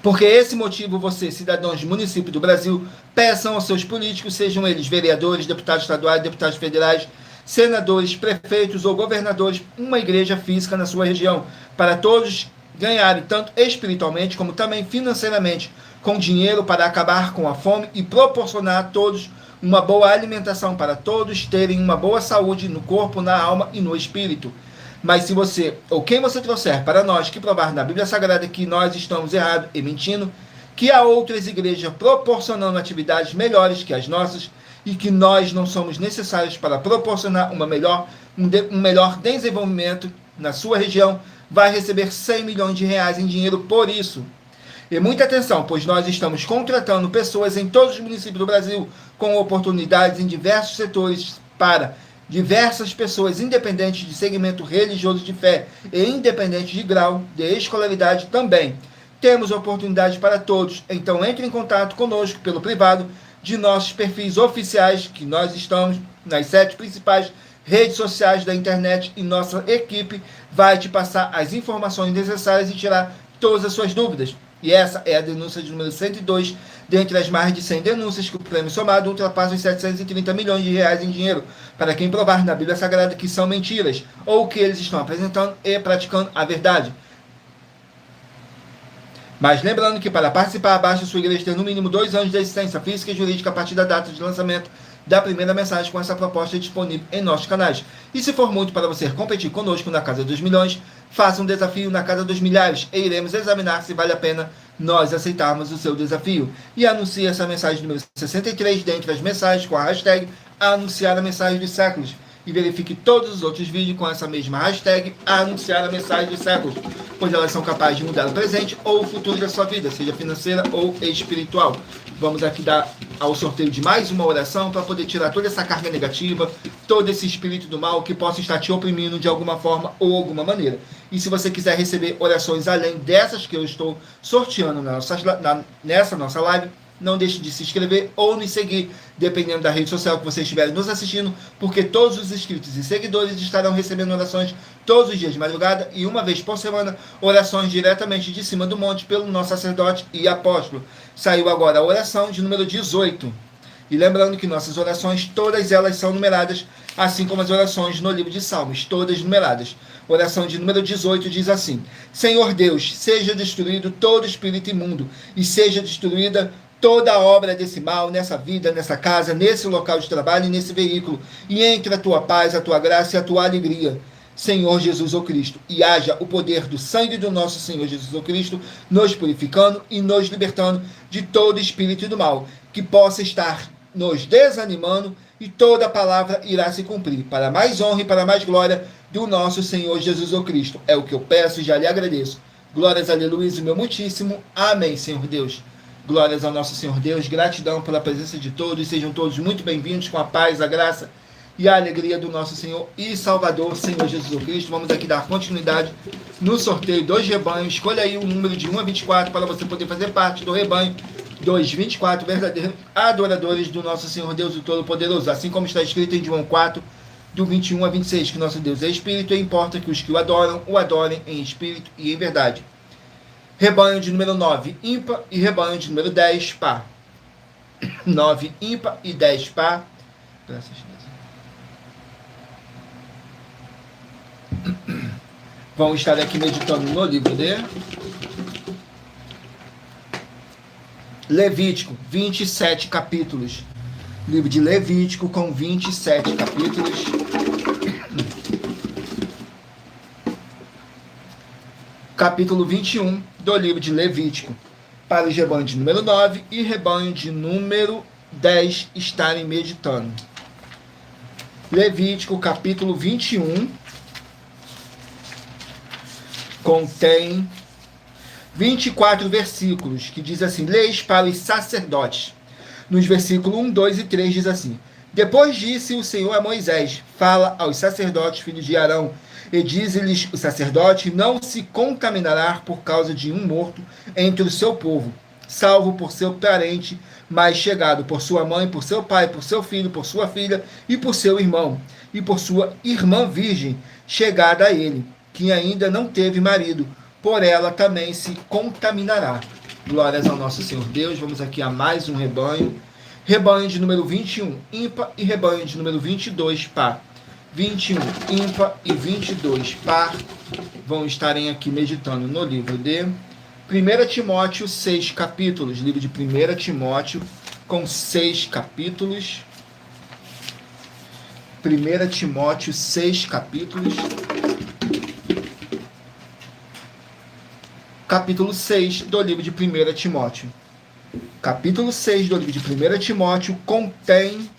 Porque esse motivo você, cidadãos de município do Brasil, peçam aos seus políticos, sejam eles vereadores, deputados estaduais, deputados federais, senadores, prefeitos ou governadores, uma igreja física na sua região, para todos ganharem tanto espiritualmente como também financeiramente, com dinheiro para acabar com a fome e proporcionar a todos uma boa alimentação, para todos terem uma boa saúde no corpo, na alma e no espírito. Mas se você, ou quem você trouxer para nós que provar na Bíblia Sagrada que nós estamos errados e mentindo, que há outras igrejas proporcionando atividades melhores que as nossas e que nós não somos necessários para proporcionar um melhor desenvolvimento na sua região, vai receber 100 milhões de reais em dinheiro por isso. E muita atenção, pois nós estamos contratando pessoas em todos os municípios do Brasil com oportunidades em diversos setores para diversas pessoas, independentes de segmento religioso de fé e independente de grau de escolaridade também. Temos oportunidade para todos, então entre em contato conosco pelo privado de nossos perfis oficiais, que nós estamos nas 7 principais redes sociais da internet, e nossa equipe vai te passar as informações necessárias e tirar todas as suas dúvidas. E essa é a denúncia de número 102, dentre as mais de 100 denúncias que o prêmio somado ultrapassa os 730 milhões de reais em dinheiro, para quem provar na Bíblia Sagrada que são mentiras, ou que eles estão apresentando e praticando a verdade. Mas lembrando que para participar, basta sua igreja ter no mínimo 2 anos de existência física e jurídica a partir da data de lançamento da primeira mensagem com essa proposta disponível em nossos canais. E se for muito para você competir conosco na Casa dos Milhões, faça um desafio na Casa dos Milhares e iremos examinar se vale a pena nós aceitarmos o seu desafio. E anuncie essa mensagem número 63 dentre as mensagens com a hashtag anunciar a mensagem dos séculos. e verifique todos os outros vídeos com essa mesma hashtag, anunciar a mensagem dos séculos, pois elas são capazes de mudar o presente ou o futuro da sua vida, seja financeira ou espiritual. Vamos aqui dar ao sorteio de mais uma oração para poder tirar toda essa carga negativa, todo esse espírito do mal que possa estar te oprimindo de alguma forma ou alguma maneira. E se você quiser receber orações além dessas que eu estou sorteando nessa nossa live, não deixe de se inscrever ou nos seguir, dependendo da rede social que vocês estiverem nos assistindo, porque todos os inscritos e seguidores estarão recebendo orações todos os dias de madrugada e uma vez por semana, orações diretamente de cima do monte pelo nosso sacerdote e apóstolo. Saiu agora a oração de número 18. E lembrando que nossas orações, todas elas são numeradas, assim como as orações no livro de Salmos, todas numeradas. Oração de número 18 diz assim: Senhor Deus, seja destruído todo espírito imundo e seja destruída toda a obra desse mal nessa vida, nessa casa, nesse local de trabalho e nesse veículo, e entre a tua paz, a tua graça e a tua alegria, Senhor Jesus ou Cristo, e haja o poder do sangue do nosso Senhor Jesus ou Cristo, nos purificando e nos libertando de todo espírito do mal, que possa estar nos desanimando, e toda a palavra irá se cumprir, para mais honra e para mais glória do nosso Senhor Jesus ou Cristo. É o que eu peço e já lhe agradeço. Glórias a Luiz, o meu muitíssimo. Amém, Senhor Deus. Glórias ao nosso Senhor Deus, gratidão pela presença de todos, sejam todos muito bem-vindos com a paz, a graça e a alegria do nosso Senhor e Salvador, Senhor Jesus Cristo. Vamos aqui dar continuidade no sorteio dos rebanhos. Escolha aí o número de 1 a 24 para você poder fazer parte do rebanho dos 24 verdadeiros adoradores do nosso Senhor Deus, o Todo-Poderoso, assim como está escrito em João 4, do 21 a 26, que nosso Deus é Espírito e importa que os que o adorem em Espírito e em verdade. Rebanho de número 9, ímpar, e rebanho de número 10, par. 9, ímpar e 10, par. Vamos estar aqui meditando no livro de Levítico, 27 capítulos. Livro de Levítico com 27 capítulos. Capítulo 21 do livro de Levítico, para os rebanhos de número 9 e rebanho de número 10 estarem meditando. Levítico, capítulo 21, contém 24 versículos, que diz assim: leis para os sacerdotes. Nos versículos 1, 2 e 3 diz assim: depois disse o Senhor a Moisés: fala aos sacerdotes, filhos de Arão, e diz-lhes: o sacerdote não se contaminará por causa de um morto entre o seu povo, salvo por seu parente mais chegado, por sua mãe, por seu pai, por seu filho, por sua filha e por seu irmão, e por sua irmã virgem chegada a ele, que ainda não teve marido, por ela também se contaminará. Glórias ao nosso Senhor Deus. Vamos aqui a mais um rebanho. Rebanho de número 21, ímpar, e rebanho de número 22, par. 21, ímpar, e 22, par. Vão estarem aqui meditando no livro de 1 Timóteo, 6 capítulos. Livro de 1 Timóteo, com 6 capítulos. 1 Timóteo, 6 capítulos. Capítulo 6 do livro de 1 Timóteo. Capítulo 6 do livro de 1 Timóteo contém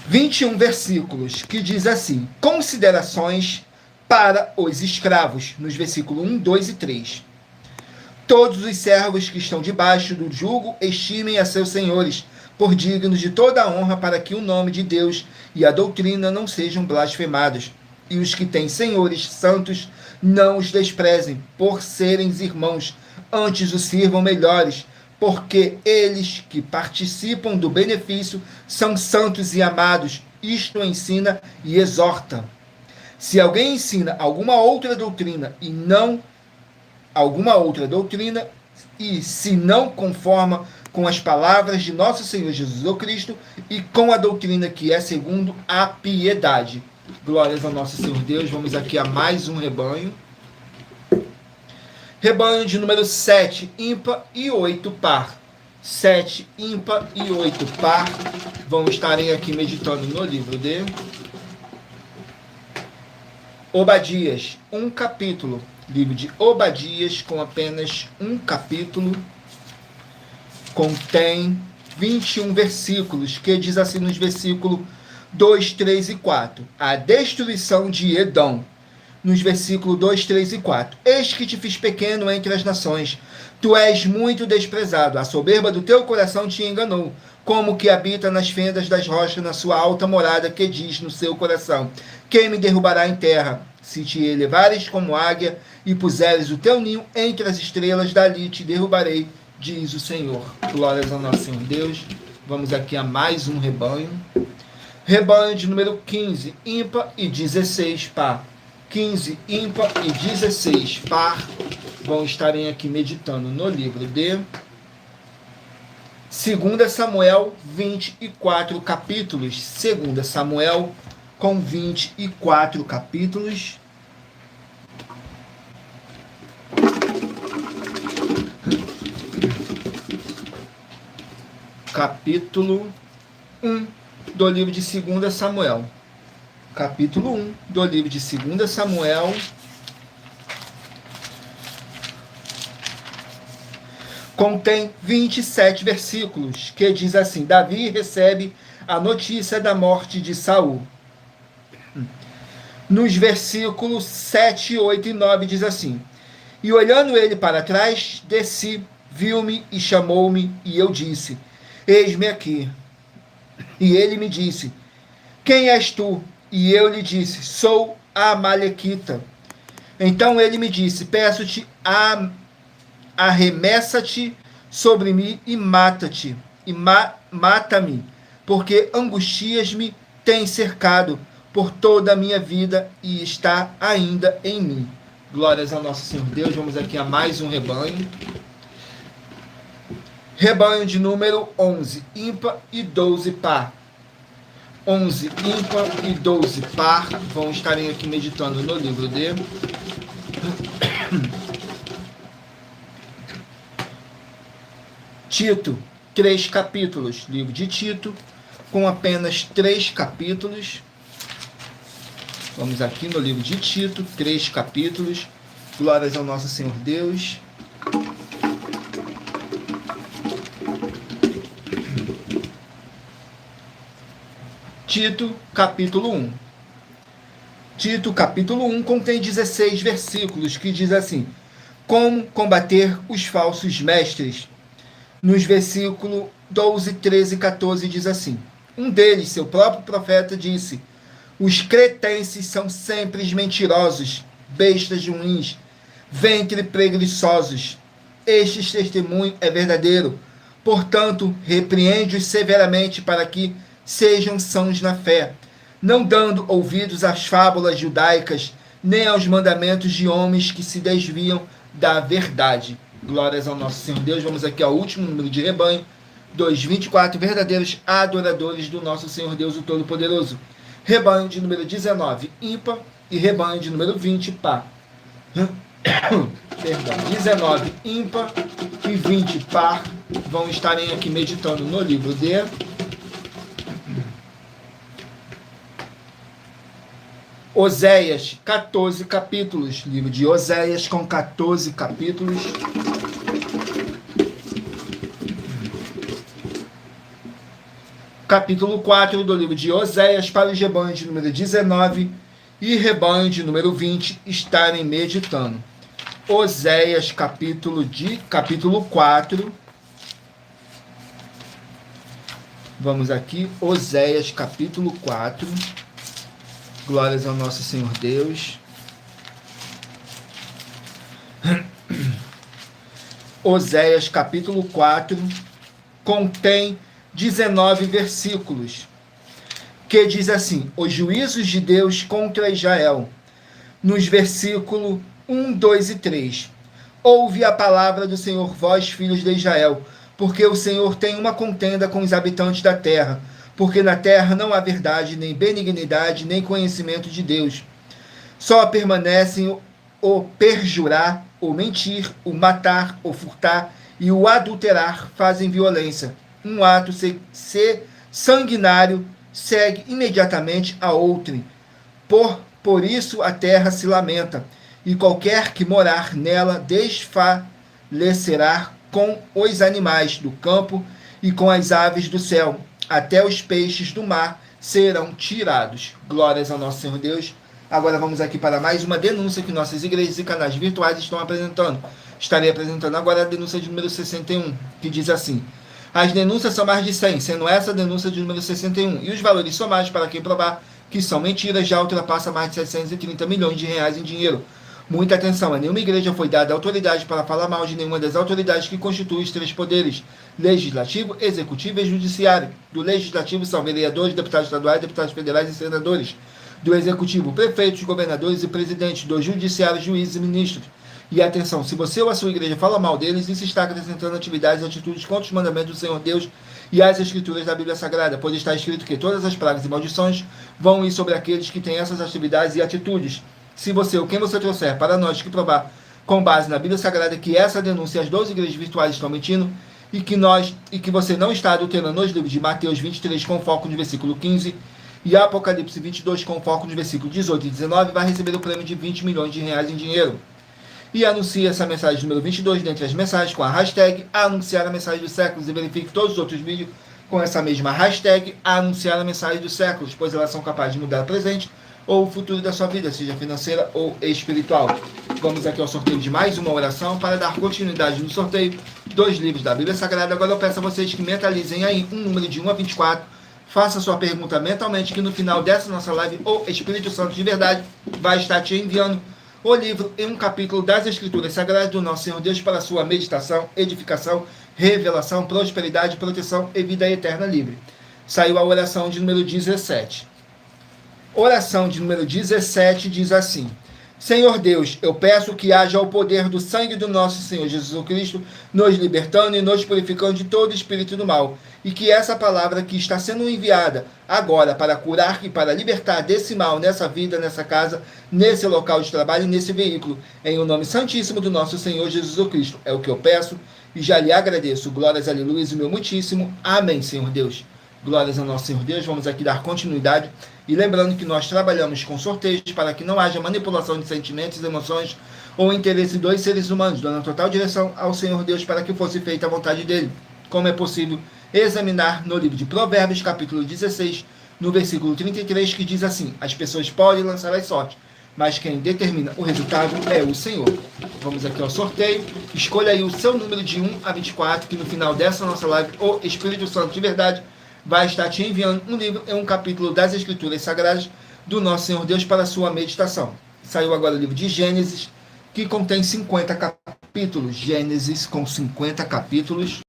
21 versículos, que diz assim: considerações para os escravos, nos versículos 1, 2 e 3. Todos os servos que estão debaixo do jugo estimem a seus senhores por dignos de toda a honra, para que o nome de Deus e a doutrina não sejam blasfemados. E os que têm senhores santos não os desprezem por serem irmãos, antes os sirvam melhores, porque eles que participam do benefício são santos e amados. Isto ensina e exorta. Se alguém ensina alguma outra doutrina e se não conforma com as palavras de nosso Senhor Jesus o Cristo e com a doutrina que é segundo a piedade. Glórias ao nosso Senhor Deus. Vamos aqui a mais um rebanho. Rebanho de número 7, ímpar, e 8, par. 7, ímpar, e 8, par. Vão estarem aqui meditando no livro de Obadias, um capítulo. Livro de Obadias, com apenas um capítulo. Contém 21 versículos, que diz assim nos versículos 2, 3 e 4. A destruição de Edom. Nos versículos 2, 3 e 4. Eis que te fiz pequeno entre as nações. Tu és muito desprezado. A soberba do teu coração te enganou. Como que habita nas fendas das rochas, na sua alta morada, que diz no seu coração: quem me derrubará em terra? Se te elevares como águia e puseres o teu ninho entre as estrelas, dali te derrubarei, diz o Senhor. Glórias ao nosso Senhor Deus. Vamos aqui a mais um rebanho. Rebanho de número 15, ímpar, e 16, par. 15, ímpar, e 16, par. Vão estarem aqui meditando no livro de 2 Samuel, 24 capítulos. 2 Samuel, com 24 capítulos. Capítulo 1 do livro de 2 Samuel. Capítulo 1 do livro de 2 Samuel. Contém 27 versículos, que diz assim: Davi recebe a notícia da morte de Saul. Nos versículos 7, 8 e 9 diz assim: E olhando ele para trás, desci, viu-me e chamou-me, e eu disse: Eis-me aqui. E ele me disse: Quem és tu? E eu lhe disse: Sou a Amalequita. Então ele me disse: Peço-te, arremessa-te sobre mim e mata-te, e mata-me, porque angustias-me têm cercado por toda a minha vida e está ainda em mim. Glórias ao nosso Senhor Deus. Vamos aqui a mais um rebanho. Rebanho de número 11, ímpar, e 12, par. 11, ímpar, e 12, par. Vão estarem aqui meditando no livro de Tito, 3 capítulos. Livro de Tito, com apenas 3 capítulos. Vamos aqui no livro de Tito, 3 capítulos. Glórias ao nosso Senhor Deus. Tito, capítulo 1. Tito, capítulo 1, contém 16 versículos, que diz assim: Como combater os falsos mestres. Nos versículos 12, 13 e 14 diz assim: Um deles, seu próprio profeta, disse: Os cretenses são sempre mentirosos, bestas ruins, ventre preguiçosos. Este testemunho é verdadeiro. Portanto, repreende-os severamente para que sejam sãos na fé, não dando ouvidos às fábulas judaicas, nem aos mandamentos de homens que se desviam da verdade. Glórias ao nosso Senhor Deus. Vamos aqui ao último número de rebanho, 24 verdadeiros adoradores do nosso Senhor Deus, o Todo-Poderoso. Rebanho de número 19, ímpar, e rebanho de número 20, par. Perdão, 19, ímpar, e 20, par. Vão estarem aqui meditando no livro de Oséias, 14 capítulos. Livro de Oséias, com 14 capítulos. Capítulo 4 do livro de Oséias, para os rebanhos de número 19 e rebanho de número 20 estarem meditando. Oséias, capítulo 4. Vamos aqui, Oséias, capítulo 4. Glórias ao nosso Senhor Deus. Oséias, capítulo 4, contém 19 versículos, que diz assim: Os juízos de Deus contra Israel. Nos versículos 1, 2 e 3. Ouve a palavra do Senhor, vós, filhos de Israel, porque o Senhor tem uma contenda com os habitantes da terra, porque na terra não há verdade, nem benignidade, nem conhecimento de Deus. Só permanecem o perjurar, o mentir, o matar, o furtar e o adulterar, fazem violência. Um ato sanguinário segue imediatamente a outro. Por isso a terra se lamenta, e qualquer que morar nela desfalecerá com os animais do campo e com as aves do céu. Até os peixes do mar serão tirados. Glórias ao nosso Senhor Deus. Agora vamos aqui para mais uma denúncia que nossas igrejas e canais virtuais estão apresentando. Estarei apresentando agora a denúncia de número 61, que diz assim: as denúncias são mais de 100, sendo essa a denúncia de número 61, e os valores somados para quem provar que são mentiras já ultrapassa mais de 730 milhões de reais em dinheiro. Muita atenção, a nenhuma igreja foi dada autoridade para falar mal de nenhuma das autoridades que constituem os três poderes: legislativo, executivo e judiciário. Do legislativo são vereadores, deputados estaduais, deputados federais e senadores. Do executivo, prefeitos, governadores e presidentes. Do judiciário, juízes e ministros. E atenção, se você ou a sua igreja fala mal deles, isso está acrescentando atividades e atitudes contra os mandamentos do Senhor Deus e as escrituras da Bíblia Sagrada, pois está escrito que todas as pragas e maldições vão ir sobre aqueles que têm essas atividades e atitudes. Se você ou quem você trouxer para nós que provar, com base na Bíblia Sagrada, que essa denúncia e as 12 igrejas virtuais estão mentindo, e que você não está adulterando os livros de Mateus 23 com foco no versículo 15 e Apocalipse 22 com foco no versículo 18 e 19, vai receber o prêmio de 20 milhões de reais em dinheiro. E anuncie essa mensagem número 22 dentre as mensagens com a hashtag anunciar a mensagem dos séculos e verifique todos os outros vídeos com essa mesma hashtag anunciar a mensagem dos séculos, pois elas são capazes de mudar o presente ou o futuro da sua vida, seja financeira ou espiritual. Vamos aqui ao sorteio de mais uma oração para dar continuidade no sorteio dos livros da Bíblia Sagrada. Agora eu peço a vocês que mentalizem aí um número de 1 a 24, faça sua pergunta mentalmente, que no final dessa nossa live o Espírito Santo de verdade vai estar te enviando o livro em um capítulo das Escrituras Sagradas do nosso Senhor Deus para sua meditação, edificação, revelação, prosperidade, proteção e vida eterna livre. Saiu a oração de número 17. Oração de número 17 diz assim: Senhor Deus, eu peço que haja o poder do sangue do nosso Senhor Jesus Cristo nos libertando e nos purificando de todo espírito do mal, e que essa palavra que está sendo enviada agora para curar e para libertar desse mal nessa vida, nessa casa, nesse local de trabalho e nesse veículo, em o nome santíssimo do nosso Senhor Jesus Cristo, é o que eu peço e já lhe agradeço. Glórias, aleluia, e meu muitíssimo amém, Senhor Deus. Glórias ao nosso Senhor Deus. Vamos aqui dar continuidade. E lembrando que nós trabalhamos com sorteios para que não haja manipulação de sentimentos, emoções ou interesse dos seres humanos, dando total direção ao Senhor Deus para que fosse feita a vontade dele. Como é possível examinar no livro de Provérbios, capítulo 16, no versículo 33, que diz assim: as pessoas podem lançar as sortes, mas quem determina o resultado é o Senhor. Vamos aqui ao sorteio. Escolha aí o seu número de 1 a 24, que no final dessa nossa live o Espírito Santo de verdade vai estar te enviando um livro em um capítulo das Escrituras Sagradas do nosso Senhor Deus para a sua meditação. Saiu agora o livro de Gênesis, que contém 50 capítulos. Gênesis com 50 capítulos.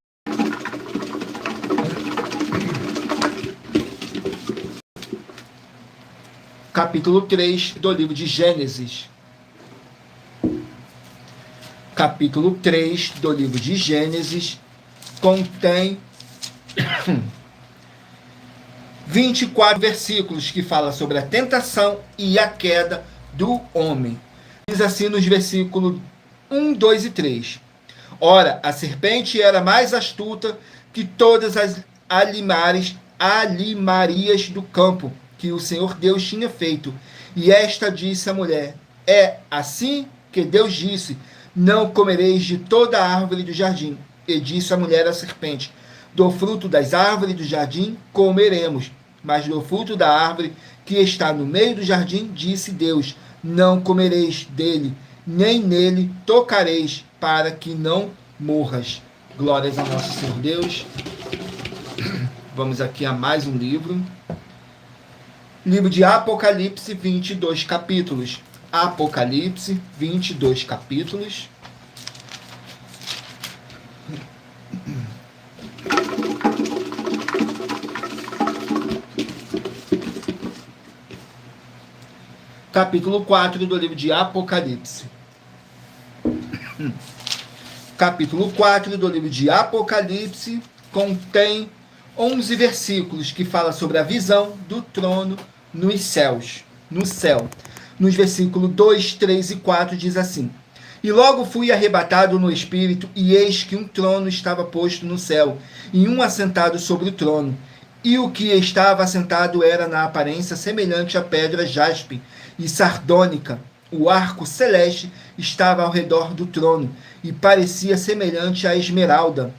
Capítulo 3 do livro de Gênesis. Capítulo 3 do livro de Gênesis contém 24 versículos que fala sobre a tentação e a queda do homem. Diz assim nos versículos 1, 2 e 3. Ora, a serpente era mais astuta que todas as alimarias do campo que o Senhor Deus tinha feito. E esta disse à mulher: é assim que Deus disse: não comereis de toda a árvore do jardim. E disse a mulher à serpente: do fruto das árvores do jardim comeremos, mas do fruto da árvore que está no meio do jardim, disse Deus: não comereis dele, nem nele tocareis, para que não morras. Glórias ao nosso Senhor Deus. Vamos aqui a mais um livro. Livro de Apocalipse, 22 capítulos. Apocalipse, 22 capítulos. Capítulo 4 do livro de Apocalipse. Capítulo 4 do livro de Apocalipse contém 11 versículos que fala sobre a visão do trono nos céus, no céu. Nos versículos 2, 3 e 4 diz assim: e logo fui arrebatado no espírito, e eis que um trono estava posto no céu, e um assentado sobre o trono. E o que estava assentado era na aparência semelhante à pedra jaspe e sardônica. O arco celeste estava ao redor do trono, e parecia semelhante à esmeralda.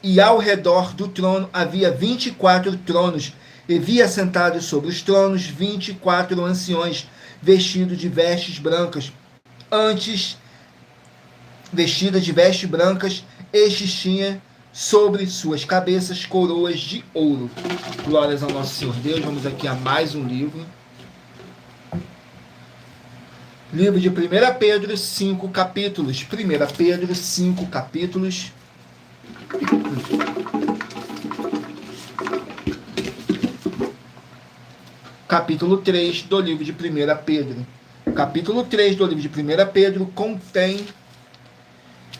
E ao redor do trono havia 24 tronos, E vi assentados sobre os tronos 24 anciões, vestidos de vestes brancas. Vestidas de vestes brancas, estes tinham sobre suas cabeças coroas de ouro. Glórias ao nosso Senhor Deus. Vamos aqui a mais um livro. Livro de 1 Pedro, 5 capítulos. 1 Pedro, 5 capítulos. Capítulo 3 do livro de 1 Pedro. Capítulo 3 do livro de 1 Pedro contém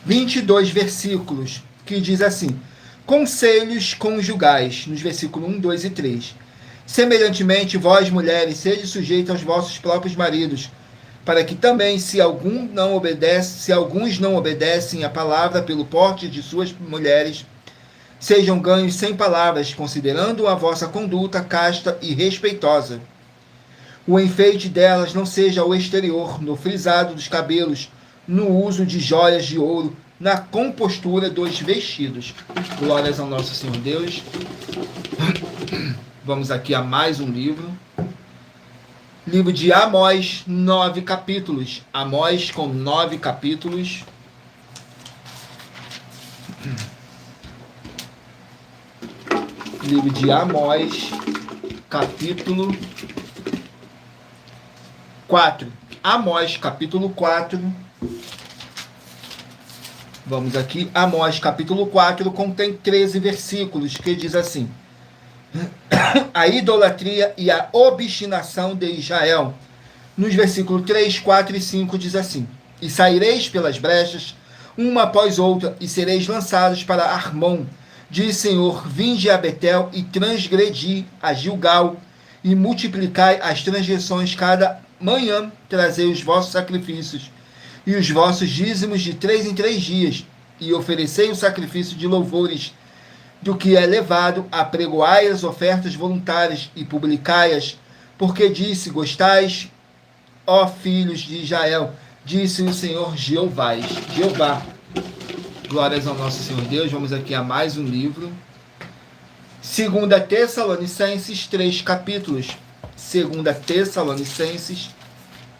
22 versículos, que diz assim: conselhos conjugais, nos versículos 1, 2 e 3. Semelhantemente, vós, mulheres, sede sujeitos aos vossos próprios maridos, para que também, se alguns não obedecem à palavra pelo porte de suas mulheres, sejam ganhos sem palavras, considerando a vossa conduta casta e respeitosa. O enfeite delas não seja o exterior, no frisado dos cabelos, no uso de joias de ouro, na compostura dos vestidos. Glórias ao nosso Senhor Deus. Vamos aqui a mais um livro. Livro de Amós, 9 capítulos. Amós com 9 capítulos. Livro de Amós, capítulo 4. Amós, capítulo 4. Vamos aqui. Amós, capítulo 4, contém 13 versículos, que diz assim: a idolatria e a obstinação de Israel. Nos versículos 3, 4 e 5 diz assim: e saireis pelas brechas, uma após outra, e sereis lançados para Armon. Diz Senhor: vinde a Betel e transgredi a Gilgal, e multiplicai as transgressões cada manhã, trazei os vossos sacrifícios e os vossos dízimos de 3 em 3 dias, e oferecei o sacrifício de louvores do que é levado, apregoai as ofertas voluntárias e publicai-as, porque disse: gostais, ó filhos de Israel, disse o Senhor Jeová. Glórias ao nosso Senhor Deus. Vamos aqui a mais um livro. 2 Tessalonicenses, 3 capítulos. 2 Tessalonicenses,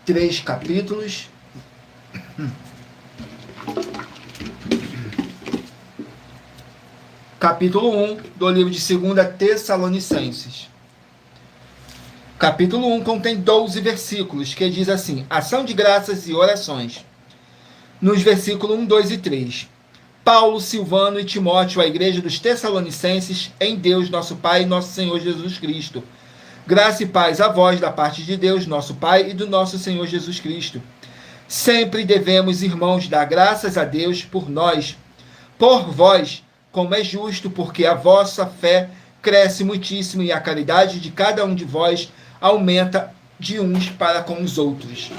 3 capítulos. Capítulo 1 do livro de 2 Tessalonicenses. Capítulo 1 contém 12 versículos, que diz assim: ação de graças e orações. Nos versículos 1, 2 e 3. Paulo, Silvano e Timóteo, a igreja dos Tessalonicenses, em Deus, nosso Pai e nosso Senhor Jesus Cristo. Graça e paz a vós, da parte de Deus, nosso Pai, e do nosso Senhor Jesus Cristo. Sempre devemos, irmãos, dar graças a Deus por nós, por vós, como é justo, porque a vossa fé cresce muitíssimo e a caridade de cada um de vós aumenta de uns para com os outros.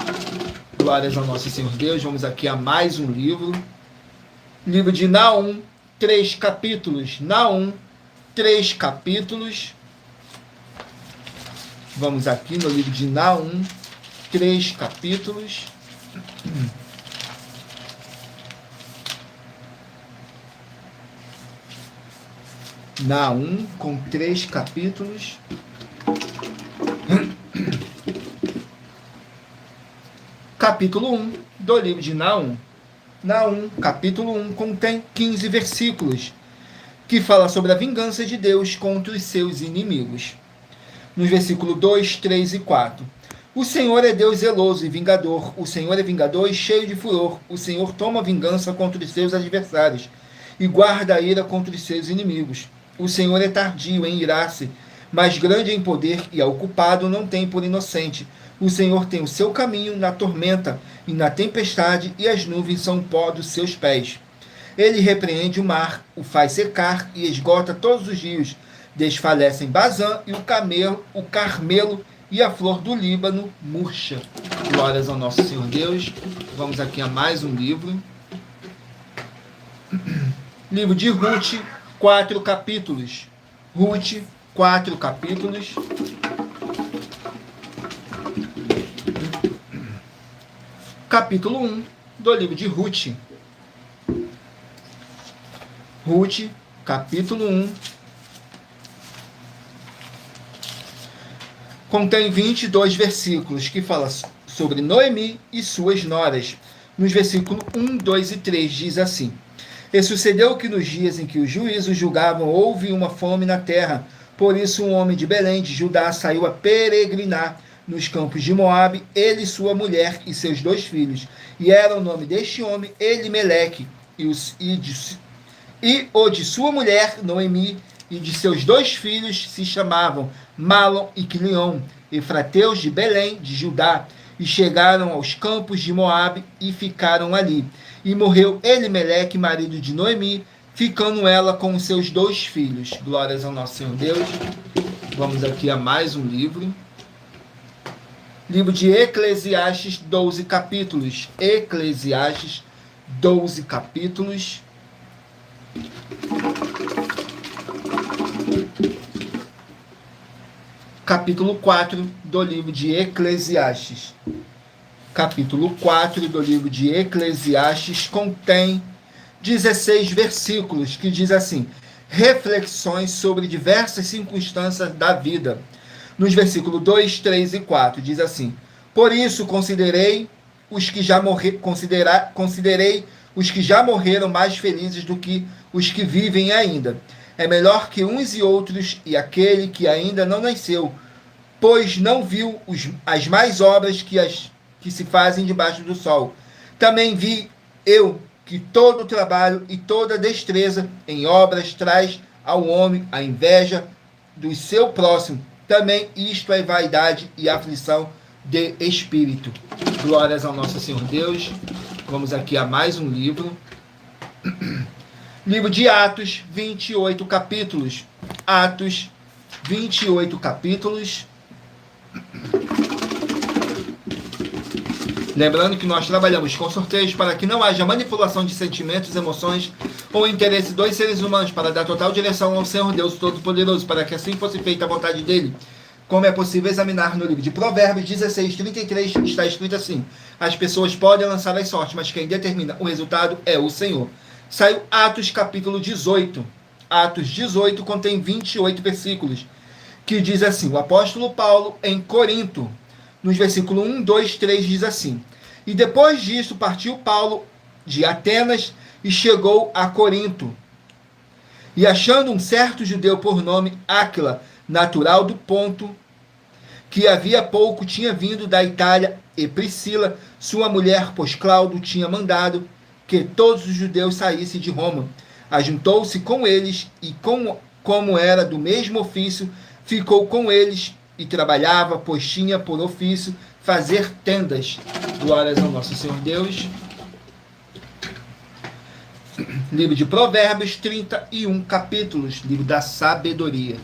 Glórias ao nosso Senhor Deus. Vamos aqui a mais um livro. Livro de Naum, 3 capítulos. Naum, 3 capítulos. Vamos aqui no livro de Naum, 3 capítulos. Naum, com 3 capítulos. Capítulo 1 do livro de Naum. Naum, capítulo 1, contém 15 versículos, que fala sobre a vingança de Deus contra os seus inimigos. Nos versículos 2, 3 e 4. O Senhor é Deus zeloso e vingador. O Senhor é vingador e cheio de furor. O Senhor toma vingança contra os seus adversários e guarda a ira contra os seus inimigos. O Senhor é tardio em irar-se, mas grande em poder, e ao culpado não tem por inocente. O Senhor tem o seu caminho na tormenta e na tempestade, e as nuvens são o pó dos seus pés. Ele repreende o mar, o faz secar e esgota todos os rios. Desfalecem Bazã e o Carmelo, e a flor do Líbano murcha. Glórias ao nosso Senhor Deus. Vamos aqui a mais um livro. Livro de Ruth, 4 capítulos. Ruth, 4 capítulos. Capítulo 1 do livro de Ruth. Ruth, capítulo 1. contém 22 versículos que fala sobre Noemi e suas noras. Nos versículos 1, 2 e 3 diz assim: E sucedeu que nos dias em que os juízos julgavam, houve uma fome na terra. Por isso um homem de Belém, de Judá, saiu a peregrinar nos campos de Moabe, ele, sua mulher e seus 2 filhos. E era o nome deste homem Elimeleque, e o de sua mulher Noemi, e de seus 2 filhos se chamavam Malom e Quilion, efrateus de Belém, de Judá, e chegaram aos campos de Moabe e ficaram ali. E morreu Elimeleque, marido de Noemi, ficando ela com os seus 2 filhos. Glórias ao nosso Senhor Deus. Vamos aqui a mais um livro. Livro de Eclesiastes, 12 capítulos. Eclesiastes, 12 capítulos. Capítulo 4 do livro de Eclesiastes. Capítulo 4 do livro de Eclesiastes contém 16 versículos que diz assim: reflexões sobre diversas circunstâncias da vida. Nos versículos 2, 3 e 4 diz assim: por isso considerei os que já morreram mais felizes do que os que vivem ainda. É melhor que uns e outros e aquele que ainda não nasceu, pois não viu as mais obras que se fazem debaixo do sol. Também vi eu que todo trabalho e toda destreza em obras traz ao homem a inveja do seu próximo. Também isto é vaidade e aflição de espírito. Glórias ao nosso Senhor Deus. Vamos aqui a mais um livro. Livro de Atos, 28 capítulos. Atos, 28 capítulos. Lembrando que nós trabalhamos com sorteios para que não haja manipulação de sentimentos, emoções ou interesse dos seres humanos, para dar total direção ao Senhor Deus Todo-Poderoso, para que assim fosse feita a vontade dele. Como é possível examinar no livro de Provérbios 16, 33, está escrito assim: as pessoas podem lançar as sortes, mas quem determina o resultado é o Senhor. Saiu Atos capítulo 18. Atos 18 contém 28 versículos, que diz assim: o apóstolo Paulo em Corinto, nos versículos 1, 2, 3 diz assim: e depois disso partiu Paulo de Atenas e chegou a Corinto. E achando um certo judeu por nome Áquila, natural do Ponto, que havia pouco tinha vindo da Itália, e Priscila, sua mulher, pois Cláudio tinha mandado que todos os judeus saíssem de Roma, ajuntou-se com eles e, como era do mesmo ofício, ficou com eles e trabalhava, pois tinha por ofício fazer tendas. Glórias ao nosso Senhor Deus. Livro de Provérbios, 31 capítulos. Livro da sabedoria.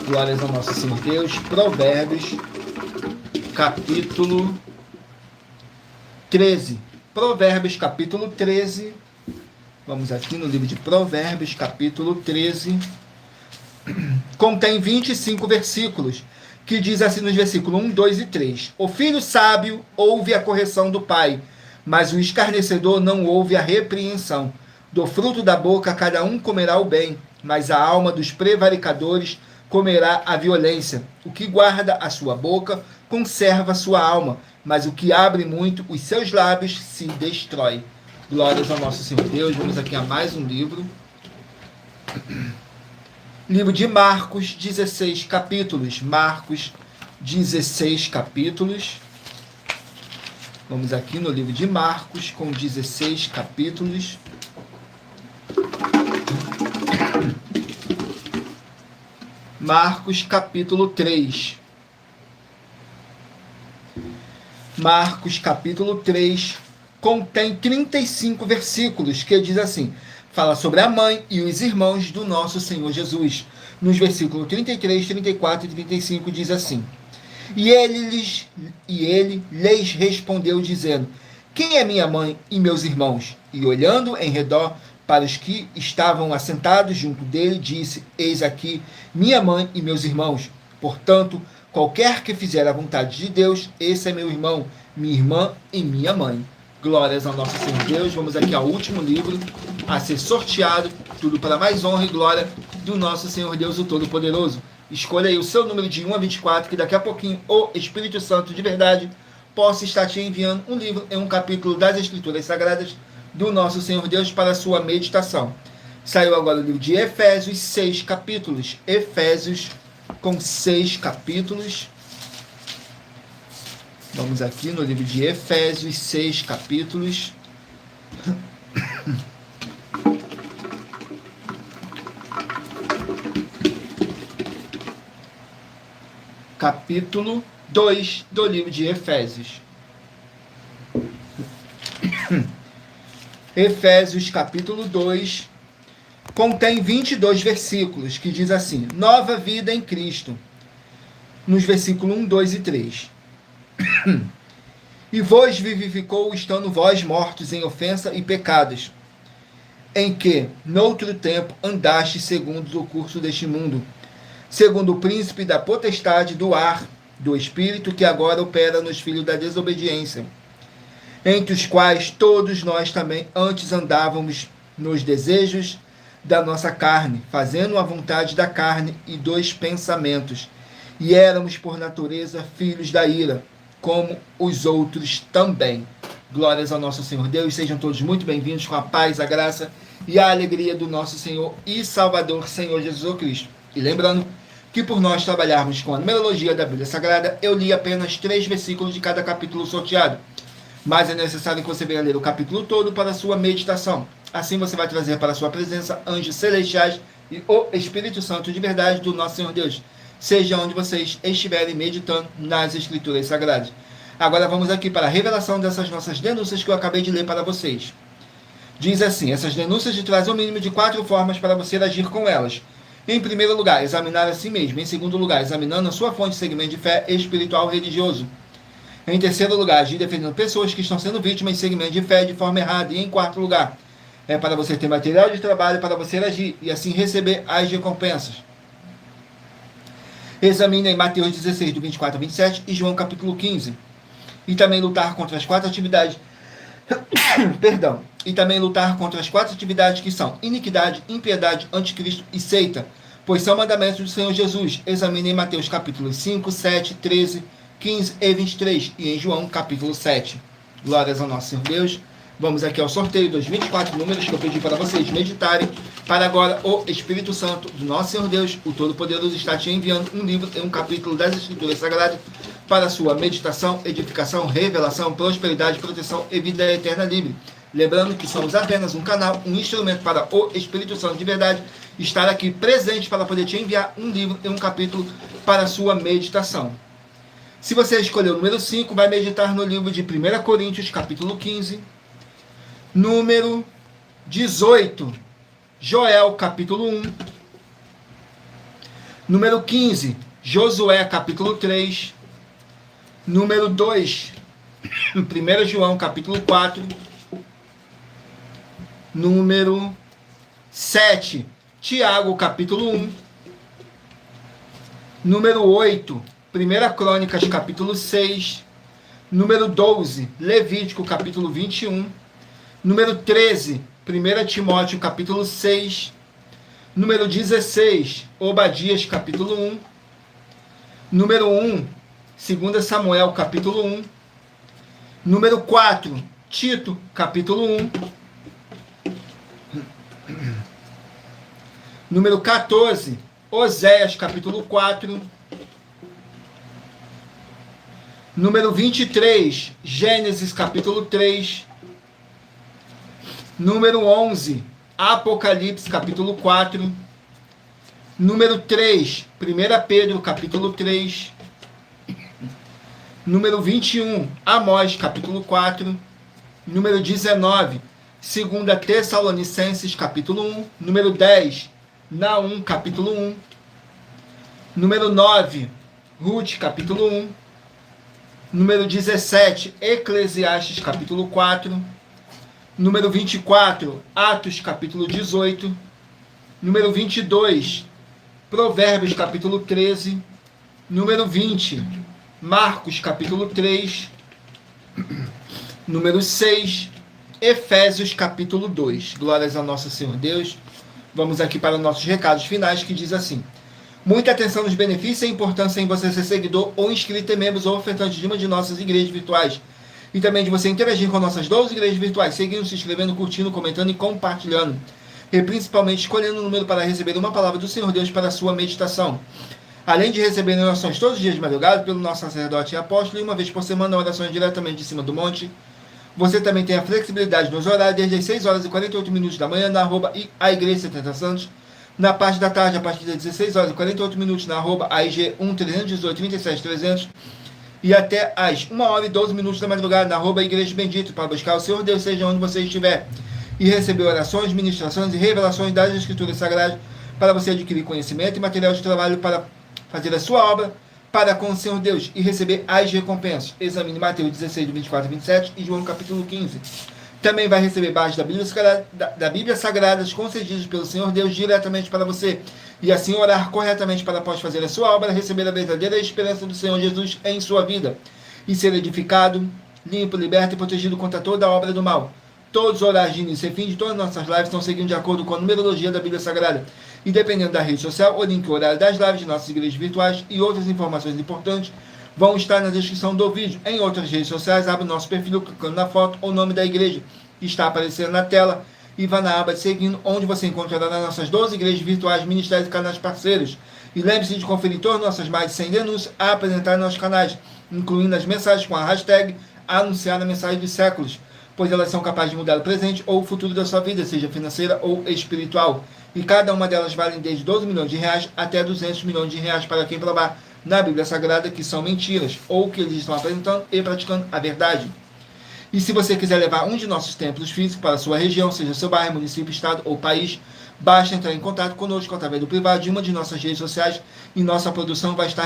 Glórias ao nosso Senhor Deus. Provérbios, capítulo 13. Provérbios, capítulo 13. Vamos aqui no livro de Provérbios, capítulo 13. Contém 25 versículos, que diz assim nos versículos 1, 2 e 3. O filho sábio ouve a correção do pai, mas o escarnecedor não ouve a repreensão. Do fruto da boca cada um comerá o bem, mas a alma dos prevaricadores comerá a violência. O que guarda a sua boca conserva a sua alma, mas o que abre muito os seus lábios se destrói. Glórias ao nosso Senhor Deus. Vamos aqui a mais um livro. Livro de Marcos, 16 capítulos. Marcos, 16 capítulos. Vamos aqui no livro de Marcos, com 16 capítulos. Marcos, capítulo 3. Marcos, capítulo 3, contém 35 versículos, que diz assim: fala sobre a mãe e os irmãos do nosso Senhor Jesus. Nos versículos 33, 34 e 35 diz assim: E ele lhes respondeu, dizendo: quem é minha mãe e meus irmãos? E olhando em redor para os que estavam assentados junto dele, disse: eis aqui minha mãe e meus irmãos. Portanto, qualquer que fizer a vontade de Deus, esse é meu irmão, minha irmã e minha mãe. Glórias ao nosso Senhor Deus. Vamos aqui ao último livro a ser sorteado, tudo para mais honra e glória do nosso Senhor Deus, o Todo-Poderoso. Escolha aí o seu número de 1 a 24, que daqui a pouquinho o Espírito Santo de verdade possa estar te enviando um livro em um capítulo das Escrituras Sagradas do nosso Senhor Deus para a sua meditação. Saiu agora o livro de Efésios, 6 capítulos. Efésios com 6 capítulos. Vamos aqui no livro de Efésios, 6 capítulos. Capítulo 2 do livro de Efésios. Efésios, capítulo 2, contém 22 versículos, que diz assim: nova vida em Cristo, nos versículos 1, 2 e 3. E vos vivificou, estando vós mortos em ofensa e pecados, em que, noutro tempo, andaste segundo o curso deste mundo, segundo o príncipe da potestade do ar, do espírito que agora opera nos filhos da desobediência, entre os quais todos nós também antes andávamos nos desejos da nossa carne, fazendo a vontade da carne e dos pensamentos, e éramos por natureza filhos da ira, como os outros também. Glórias ao nosso Senhor Deus, sejam todos muito bem-vindos com a paz, a graça e a alegria do nosso Senhor e Salvador, Senhor Jesus Cristo. E lembrando que por nós trabalharmos com a numerologia da Bíblia Sagrada, eu li apenas 3 versículos de cada capítulo sorteado. Mas é necessário que você venha ler o capítulo todo para a sua meditação. Assim você vai trazer para a sua presença anjos celestiais e o Espírito Santo de verdade do nosso Senhor Deus, seja onde vocês estiverem meditando nas Escrituras Sagradas. Agora vamos aqui para a revelação dessas nossas denúncias que eu acabei de ler para vocês. Diz assim: essas denúncias te trazem o mínimo de 4 formas para você agir com elas. Em primeiro lugar, examinar a si mesmo. Em segundo lugar, examinando a sua fonte de segmento de fé espiritual religioso. Em terceiro lugar, agir defendendo pessoas que estão sendo vítimas de segmento de fé de forma errada. E em quarto lugar, é para você ter material de trabalho para você agir e assim receber as recompensas. Examine em Mateus 16, do 24 a 27 e João capítulo 15. E também lutar contra as 4 atividades e também lutar contra as 4 atividades que são iniquidade, impiedade, anticristo e seita, pois são mandamentos do Senhor Jesus. Examine em Mateus capítulos 5, 7, 13, 15 e 23 e em João capítulo 7. Glórias ao nosso Senhor Deus. Vamos aqui ao sorteio dos 24 números que eu pedi para vocês meditarem. Para agora, o Espírito Santo do nosso Senhor Deus, o Todo-Poderoso, está te enviando um livro e um capítulo das Escrituras Sagradas para sua meditação, edificação, revelação, prosperidade, proteção e vida eterna livre. Lembrando que somos apenas um canal, um instrumento para o Espírito Santo de verdade estar aqui presente para poder te enviar um livro e um capítulo para sua meditação. Se você escolher o número 5, vai meditar no livro de 1 Coríntios, capítulo 15, número 18, Joel, capítulo 1, número 15, Josué, capítulo 3, número 2, 1 João, capítulo 4, número 7, Tiago, capítulo 1, número 8, 1 Crônicas, capítulo 6, número 12, Levítico, capítulo 21, número 13, 1 Timóteo, capítulo 6, número 16, Obadias, capítulo 1, número 1, 2 Samuel, capítulo 1, número 4, Tito, capítulo 1, número 14, Oséias, capítulo 4, número 23, Gênesis, capítulo 3, número 11, Apocalipse, capítulo 4, número 3, 1 Pedro, capítulo 3, número 21, Amós, capítulo 4, número 19, 2 Tessalonicenses, capítulo 1, número 10, Naum, capítulo 1, número 9, Ruth, capítulo 1, número 17, Eclesiastes, capítulo 4, número 24, Atos, capítulo 18, número 22, Provérbios, capítulo 13, número 20, Marcos, capítulo 3, número 6, Efésios, capítulo 2. Glórias ao nosso Senhor Deus. Vamos aqui para os nossos recados finais, que diz assim: Muita atenção nos benefícios e a importância em você ser seguidor ou inscrito em membros ou ofertante de uma de nossas igrejas virtuais. E também de você interagir com nossas 12 igrejas virtuais, seguindo, se inscrevendo, curtindo, comentando e compartilhando. E principalmente escolhendo o número para receber uma palavra do Senhor Deus para a sua meditação. Além de receber orações todos os dias de madrugada pelo nosso sacerdote e apóstolo, e uma vez por semana orações diretamente de cima do monte. Você também tem a flexibilidade nos horários desde as 6 horas e 48 minutos da manhã na @ a Igreja 70 Santos. Na parte da tarde, a partir das 16 horas e 48 minutos na @AIG 1-318 37-300. E até às 1 hora e 12 minutos da madrugada na @Igreja Bendito, para buscar o Senhor Deus, seja onde você estiver. E receber orações, ministrações e revelações das Escrituras Sagradas para você adquirir conhecimento e material de trabalho para fazer a sua obra para com o Senhor Deus e receber as recompensas. Examine Mateus 16, 24 e 27 e João capítulo 15. Também vai receber bases da Bíblia Sagrada concedidas pelo Senhor Deus diretamente para você. E assim orar corretamente para após fazer a sua obra, receber a verdadeira esperança do Senhor Jesus em sua vida. E ser edificado, limpo, liberto e protegido contra toda a obra do mal. Todos os horários de início e fim de todas as nossas lives estão seguindo de acordo com a numerologia da Bíblia Sagrada. E dependendo da rede social, o link e o horário das lives de nossas igrejas virtuais e outras informações importantes vão estar na descrição do vídeo. Em outras redes sociais, abre o nosso perfil clicando na foto ou nome da igreja que está aparecendo na tela e vá na aba de seguindo, onde você encontrará nas nossas 12 igrejas virtuais, ministérios e canais parceiros. E lembre-se de conferir todas as nossas mais de 100 denúncias a apresentar nos nossos canais, incluindo as mensagens com a hashtag anunciar a mensagem dos séculos, pois elas são capazes de mudar o presente ou o futuro da sua vida, seja financeira ou espiritual. E cada uma delas vale desde 12 milhões de reais até 200 milhões de reais para quem provar na Bíblia Sagrada que são mentiras, ou que eles estão apresentando e praticando a verdade. E se você quiser levar um de nossos templos físicos para a sua região, seja seu bairro, município, estado ou país, basta entrar em contato conosco através do privado de uma de nossas redes sociais e nossa produção vai estar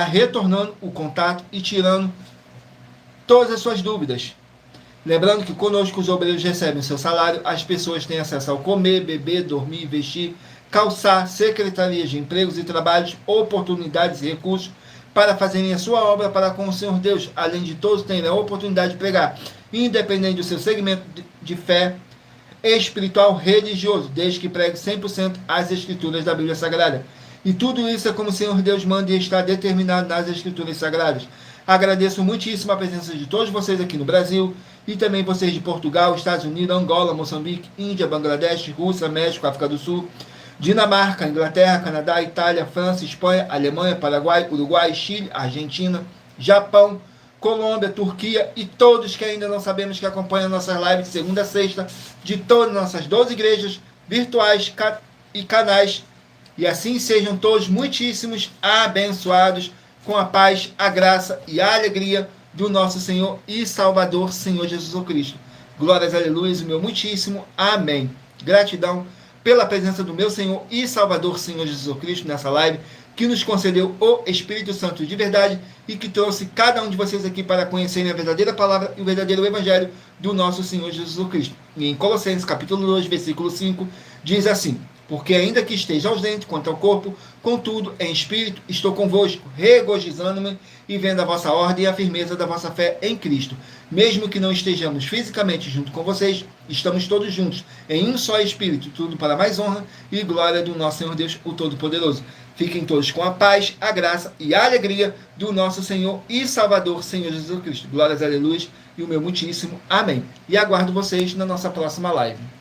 retornando o contato e tirando todas as suas dúvidas. Lembrando que conosco os obreiros recebem o seu salário, as pessoas têm acesso ao comer, beber, dormir, vestir, calçar, secretarias de empregos e trabalhos, oportunidades e recursos para fazerem a sua obra para com o Senhor Deus, além de todos terem a oportunidade de pregar, independente do seu segmento de fé espiritual religioso, desde que pregue 100% as Escrituras da Bíblia Sagrada. E tudo isso é como o Senhor Deus manda e está determinado nas Escrituras Sagradas. Agradeço muitíssimo a presença de todos vocês aqui no Brasil e também vocês de Portugal, Estados Unidos, Angola, Moçambique, Índia, Bangladesh, Rússia, México, África do Sul, Dinamarca, Inglaterra, Canadá, Itália, França, Espanha, Alemanha, Paraguai, Uruguai, Chile, Argentina, Japão, Colômbia, Turquia e todos que ainda não sabemos que acompanham nossas lives de segunda a sexta de todas as nossas 12 igrejas virtuais e canais. E assim sejam todos muitíssimos abençoados com a paz, a graça e a alegria do nosso Senhor e Salvador, Senhor Jesus Cristo. Glórias, aleluias, o meu muitíssimo amém. Gratidão pela presença do meu Senhor e Salvador, Senhor Jesus Cristo, nessa live, que nos concedeu o Espírito Santo de verdade e que trouxe cada um de vocês aqui para conhecerem a verdadeira palavra e o verdadeiro evangelho do nosso Senhor Jesus Cristo. E em Colossenses capítulo 2, versículo 5, diz assim: porque ainda que esteja ausente quanto ao corpo, contudo, em espírito, estou convosco, regozijando-me e vendo a vossa ordem e a firmeza da vossa fé em Cristo. Mesmo que não estejamos fisicamente junto com vocês, estamos todos juntos, em um só espírito, tudo para mais honra e glória do nosso Senhor Deus, o Todo-Poderoso. Fiquem todos com a paz, a graça e a alegria do nosso Senhor e Salvador, Senhor Jesus Cristo. Glórias, aleluia, e o meu muitíssimo amém. E aguardo vocês na nossa próxima live.